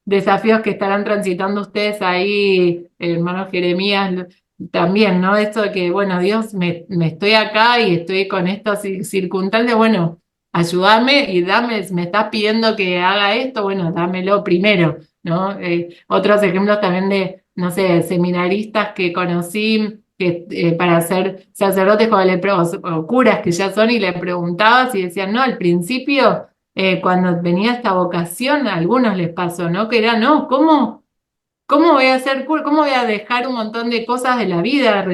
desafíos que estarán transitando ustedes ahí, hermano Jeremías, también, ¿no? Esto de que, bueno, Dios, me estoy acá y estoy con estas circunstancias, bueno, ayúdame y me estás pidiendo que haga esto, bueno, dámelo primero, ¿no? Otros ejemplos también de, no sé, seminaristas que conocí que para ser sacerdotes o curas que ya son, y le preguntabas y decían, no, al principio, cuando venía esta vocación, a algunos les pasó, ¿no? Que era, no, ¿cómo voy a hacer, cómo voy a dejar un montón de cosas de la vida?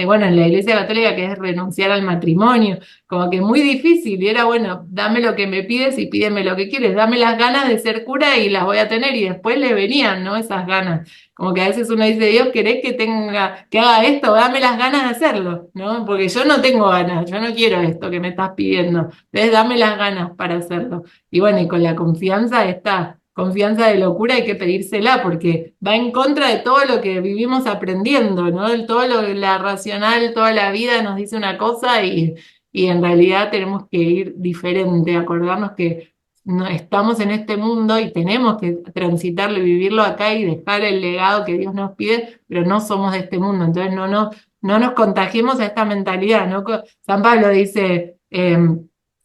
Bueno, en la Iglesia Católica, que es renunciar al matrimonio, como que muy difícil. Y era, bueno, dame lo que me pides y pídeme lo que quieres. Dame las ganas de ser cura y las voy a tener. Y después le venían, ¿no? Esas ganas. Como que a veces uno dice, Dios, ¿querés que haga esto? Dame las ganas de hacerlo, ¿no? Porque yo no tengo ganas, yo no quiero esto que me estás pidiendo. Entonces, dame las ganas para hacerlo. Y bueno, y con la confianza, esta confianza de locura hay que pedírsela porque va en contra de todo lo que vivimos aprendiendo, ¿no? La racional, toda la vida nos dice una cosa y en realidad tenemos que ir diferente, acordarnos que no, estamos en este mundo y tenemos que transitarlo y vivirlo acá y dejar el legado que Dios nos pide, pero no somos de este mundo, entonces no nos contagiemos a esta mentalidad, ¿no? San Pablo dice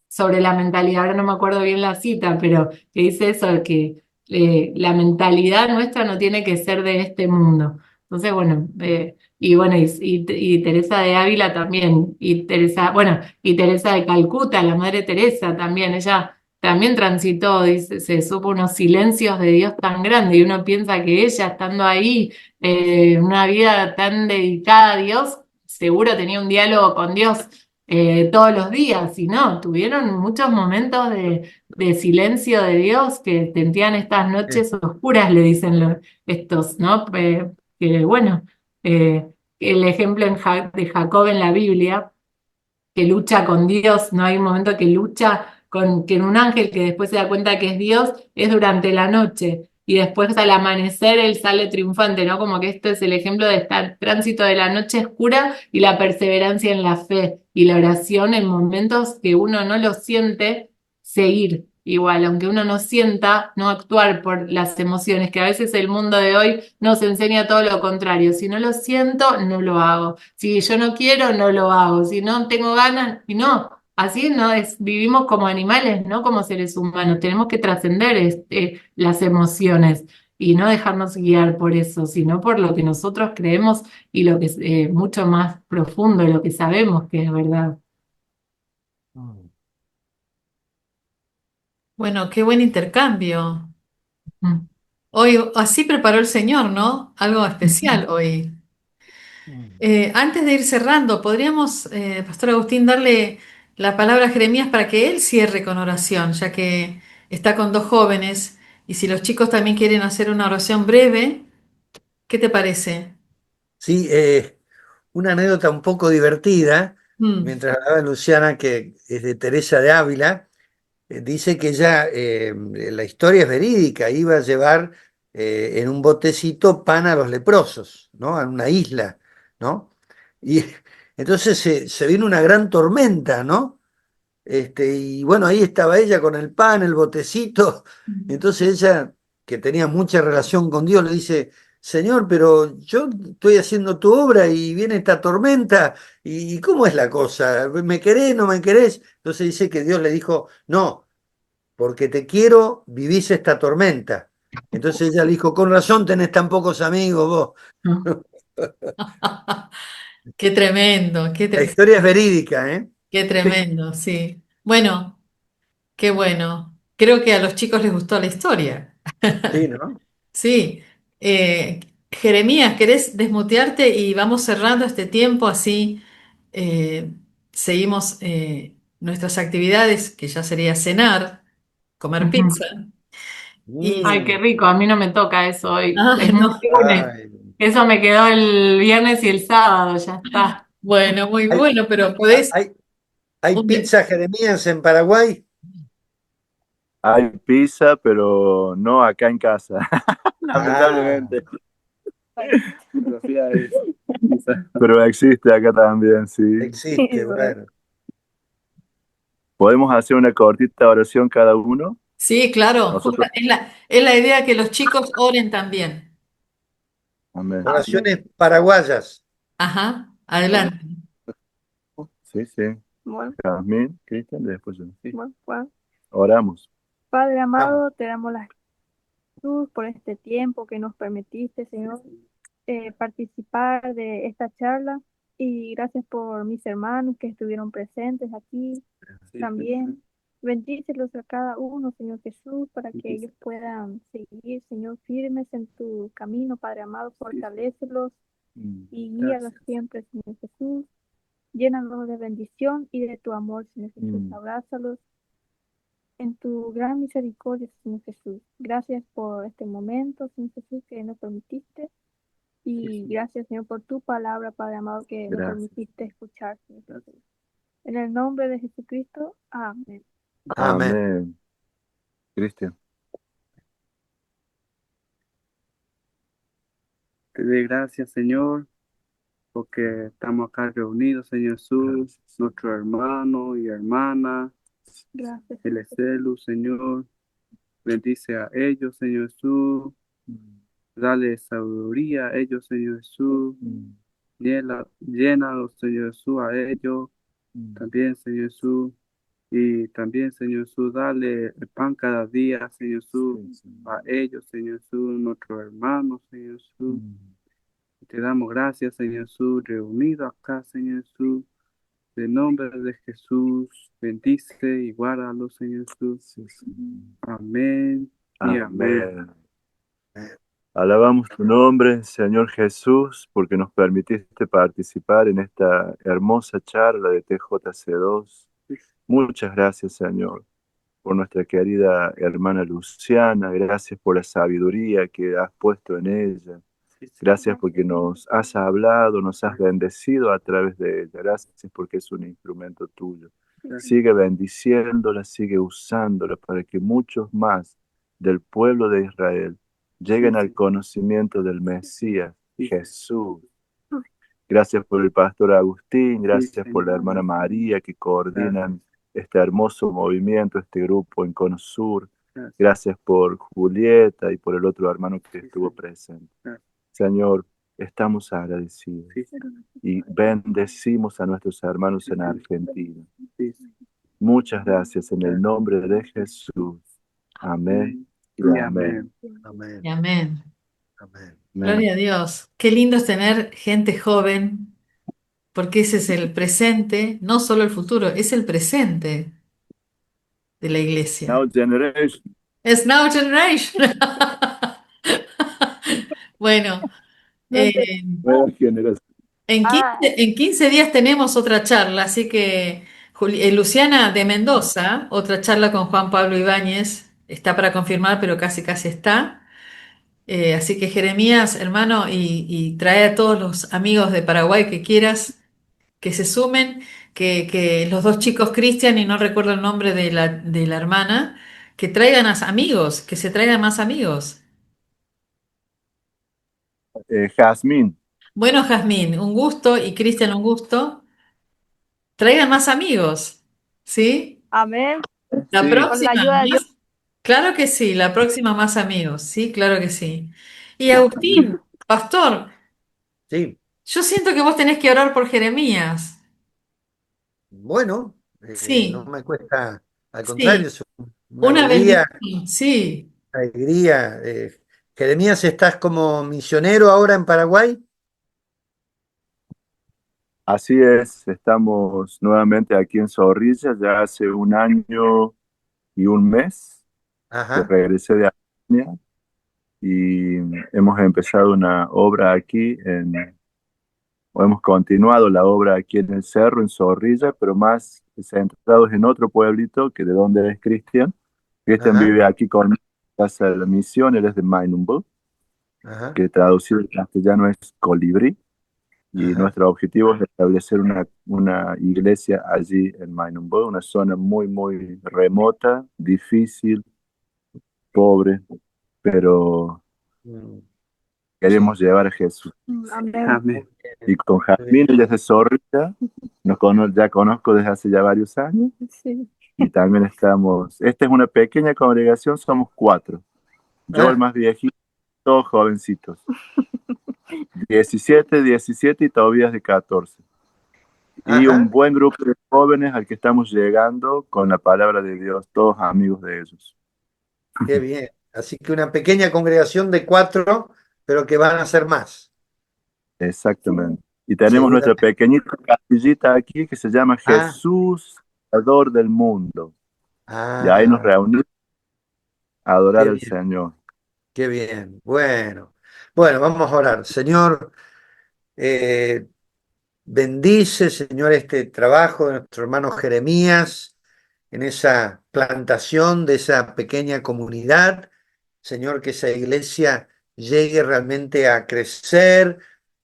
sobre la mentalidad, ahora no me acuerdo bien la cita, pero que dice eso, que la mentalidad nuestra no tiene que ser de este mundo. Entonces, bueno, y bueno, y Teresa de Ávila también, y Teresa de Calcuta, la Madre Teresa también, ella también transitó, dice, se supo unos silencios de Dios tan grandes, y uno piensa que ella, estando ahí, una vida tan dedicada a Dios, seguro tenía un diálogo con Dios todos los días, y no, tuvieron muchos momentos de silencio de Dios que sentían estas noches oscuras, le dicen estos, ¿no? Que bueno, eh, el ejemplo de Jacob en la Biblia, que lucha con Dios, ¿no? Hay un momento que lucha con que un ángel que después se da cuenta que es Dios, es durante la noche. y después al amanecer él sale triunfante, ¿no? Como que esto es el ejemplo de estar tránsito de la noche oscura y la perseverancia en la fe y la oración en momentos que uno no lo siente, seguir. Igual, aunque uno no sienta, no actuar por las emociones, que a veces el mundo de hoy nos enseña todo lo contrario. Si no lo siento, no lo hago. Si yo no quiero, no lo hago. Si no tengo ganas, y no. Así no es, vivimos como animales, no como seres humanos. Tenemos que trascender las emociones y no dejarnos guiar por eso, sino por lo que nosotros creemos y lo que es mucho más profundo, lo que sabemos que es verdad. Bueno, qué buen intercambio. Mm. Hoy así preparó el Señor, ¿no? Algo especial hoy. Antes de ir cerrando, ¿podríamos, Pastor Agustín, darle la palabra a Jeremías para que él cierre con oración, ya que está con dos jóvenes? Y si los chicos también quieren hacer una oración breve, ¿qué te parece? Sí, una anécdota un poco divertida, Mm, mientras hablaba Luciana, que es de Teresa de Ávila, dice que ella, la historia es verídica, iba a llevar en un botecito pan a los leprosos, ¿no? A una isla, ¿no? Y entonces se vino una gran tormenta, ¿no? Y bueno, ahí estaba ella con el pan, el botecito. Entonces ella, que tenía mucha relación con Dios, le dice, Señor, pero yo estoy haciendo tu obra y viene esta tormenta. ¿Y cómo es la cosa? ¿Me querés, no me querés? Entonces dice que Dios le dijo, no, porque te quiero, vivís esta tormenta. Entonces ella le dijo, con razón tenés tan pocos amigos vos. Mm. qué tremendo, La historia es verídica, ¿eh? qué tremendo, sí. Bueno, qué bueno. Creo que a los chicos les gustó la historia. Sí, ¿no? Sí. Eh, Jeremías, ¿querés desmutearte y vamos cerrando este tiempo así seguimos nuestras actividades, que ya sería cenar, comer Ujú. pizza? Ay, qué Mm. rico, a mí no me toca eso hoy. Ah, Es muy no. lunes. Ay, Eso me quedó el viernes y el sábado, ya está. Bueno, muy hay, bueno, pero podés... hay, hay un de- pizza Jeremías en Paraguay. Hay pizza, pero no acá en casa, Ah, lamentablemente. Pero existe acá también, sí. existe, bueno. ¿Podemos hacer una cortita oración cada uno? Sí, claro, Nosotros, es la idea que los chicos oren también. amén. Oraciones paraguayas. Ajá, adelante. Sí, sí. Bueno, Jazmín, Cristian, después yo. Sí. bueno, bueno. Oramos. Padre Vamos. amado, te damos las gracias por este tiempo que nos permitiste, Señor, participar de esta charla y gracias por mis hermanos que estuvieron presentes aquí también. Bendícelos a cada uno, Señor Jesús, para que ellos puedan seguir, Señor, firmes en tu camino, Padre amado, fortalécelos y guíalos siempre, Señor Jesús. Llénalos de bendición y de tu amor, Señor Jesús. Abrázalos en tu gran misericordia, Señor Jesús. Gracias por este momento, Señor Jesús, que nos permitiste. Y gracias, Señor, por tu palabra, Padre amado, que nos Gracias. permitiste escuchar, Señor Jesús. En el nombre de Jesucristo, amén. Amén. Amén. Cristian. Te doy gracias, Señor, porque estamos acá reunidos, Señor Jesús, nuestro hermano y hermana, Gracias, el Señor Jesús. Estelu, Señor. Bendice a ellos, Señor Jesús. Dale sabiduría a ellos, Señor Jesús. Llénalos, Señor Jesús, a ellos. También, Señor Jesús. Y también, Señor Jesús, dale el pan cada día, Señor Jesús, a ellos, Señor Jesús, nuestros hermanos, Señor Jesús. Te damos gracias, Señor Jesús, reunidos acá, Señor Jesús. En nombre de Jesús, bendice y guárdalo, Señor Jesús. Amén y amén. Amén. Alabamos tu nombre, Señor Jesús, porque nos permitiste participar en esta hermosa charla de TJC2. Muchas gracias, Señor, por nuestra querida hermana Luciana. Gracias por la sabiduría que has puesto en ella. Gracias porque nos has hablado, nos has bendecido a través de ella. Gracias porque es un instrumento tuyo. Sigue bendiciéndola, sigue usándola para que muchos más del pueblo de Israel lleguen al conocimiento del Mesías, Jesús. Gracias por el pastor Agustín, gracias por la hermana María que coordinan este hermoso movimiento, este grupo en Cono Sur. Gracias por Julieta y por el otro hermano que estuvo presente. Señor, estamos agradecidos y bendecimos a nuestros hermanos en Argentina. Muchas gracias en el nombre de Jesús. Amén y amén. Amén. Y amén. Amén. Gloria a Dios. Qué lindo es tener gente joven, porque ese es el presente, no solo el futuro, es el presente de la iglesia. Now generation. Es Now Generation. Bueno, Nueva generación. en 15 días tenemos otra charla, así que Luciana de Mendoza, otra charla con Juan Pablo Ibáñez, está para confirmar, pero casi está. Así que Jeremías, hermano, y trae a todos los amigos de Paraguay que quieras que se sumen, que los dos chicos Cristian, y no recuerdo el nombre de la hermana, que traigan a amigos, que se traigan más amigos. Jazmín. Bueno, Jazmín, un gusto, y Cristian, un gusto. Traigan más amigos, ¿sí? Amén. La Sí. Con la próxima, ayuda de Dios. claro que sí, la próxima más amigos, sí, claro que sí. Y Agustín, pastor, Sí, yo siento que vos tenés que orar por Jeremías. bueno, no Sí, me cuesta, al contrario, sí, es una una alegría, bendición, sí. alegría. Jeremías, ¿estás como misionero ahora en Paraguay? Así es, estamos nuevamente aquí en Zorrilla, ya hace 1 año y 1 mes que Ajá, regresé de Argentina y hemos empezado una obra aquí, o hemos continuado la obra aquí en el Cerro, en Zorrilla, pero más centrados en otro pueblito que de donde es Cristian. Cristian ajá, vive aquí con Casa de la Misión, él es de Mainumbu, ajá, que traducido al castellano es colibrí. Y ajá. nuestro objetivo es establecer una iglesia allí en Mainumbu, una zona muy, muy remota, difícil, pobre, pero Mm, sí, queremos llevar a Jesús. Amén. Amén. Y con Jazmín, ella es de Zorrilla, ya conozco desde hace ya varios años, Sí. y también esta es una pequeña congregación, somos 4. Yo, el Ah, más viejito, todos jovencitos, 17 y Tobías de 14. Y un ajá, buen grupo de jóvenes al que estamos llegando con la palabra de Dios, todos amigos de ellos. qué bien. Así que una pequeña congregación de 4, pero que van a ser más, Exactamente. Y tenemos nuestra seguramente. pequeñita capillita aquí que se llama Ah, Jesús, Salvador del mundo. Y ahí nos ah, reunimos a adorar qué al bien, Señor. qué bien. Bueno, bueno, vamos a orar. Señor, eh, bendice, Señor, este trabajo de nuestro hermano Jeremías en esa plantación de esa pequeña comunidad. Señor, que esa iglesia llegue realmente a crecer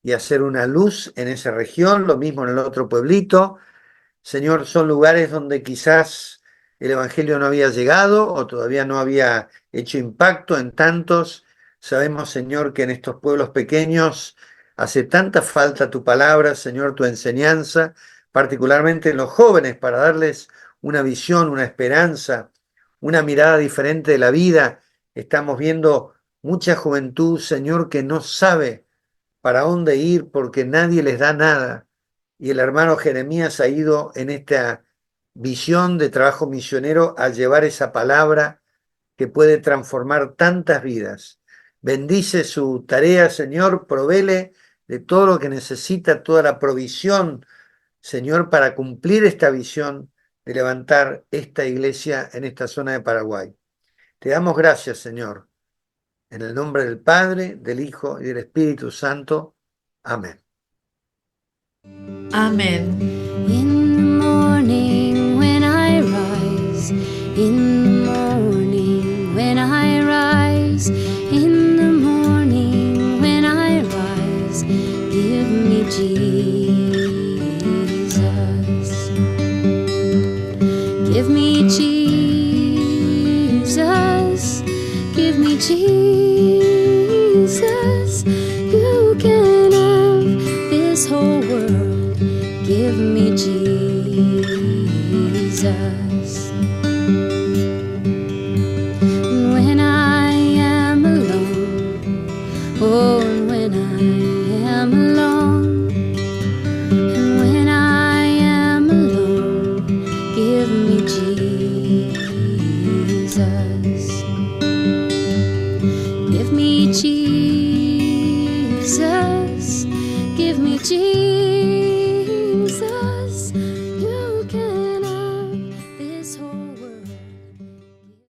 y a ser una luz en esa región, lo mismo en el otro pueblito. Señor, son lugares donde quizás el Evangelio no había llegado o todavía no había hecho impacto en tantos. Sabemos, Señor, que en estos pueblos pequeños hace tanta falta tu palabra, Señor, tu enseñanza, particularmente en los jóvenes, para darles una visión, una esperanza, una mirada diferente de la vida. Estamos viendo mucha juventud, Señor, que no sabe para dónde ir porque nadie les da nada. Y el hermano Jeremías ha ido en esta visión de trabajo misionero a llevar esa palabra que puede transformar tantas vidas. Bendice su tarea, Señor, provéle de todo lo que necesita, toda la provisión, Señor, para cumplir esta visión de levantar esta iglesia en esta zona de Paraguay. Te damos gracias, Señor, en el nombre del Padre, del Hijo y del Espíritu Santo. Amén. Amén. In the morning when I rise, in the morning when I rise, in the morning when I rise, give me Jesus. Give me Jesus. Give me Jesus. you can have this whole world. Give me Jesus. When I am alone, oh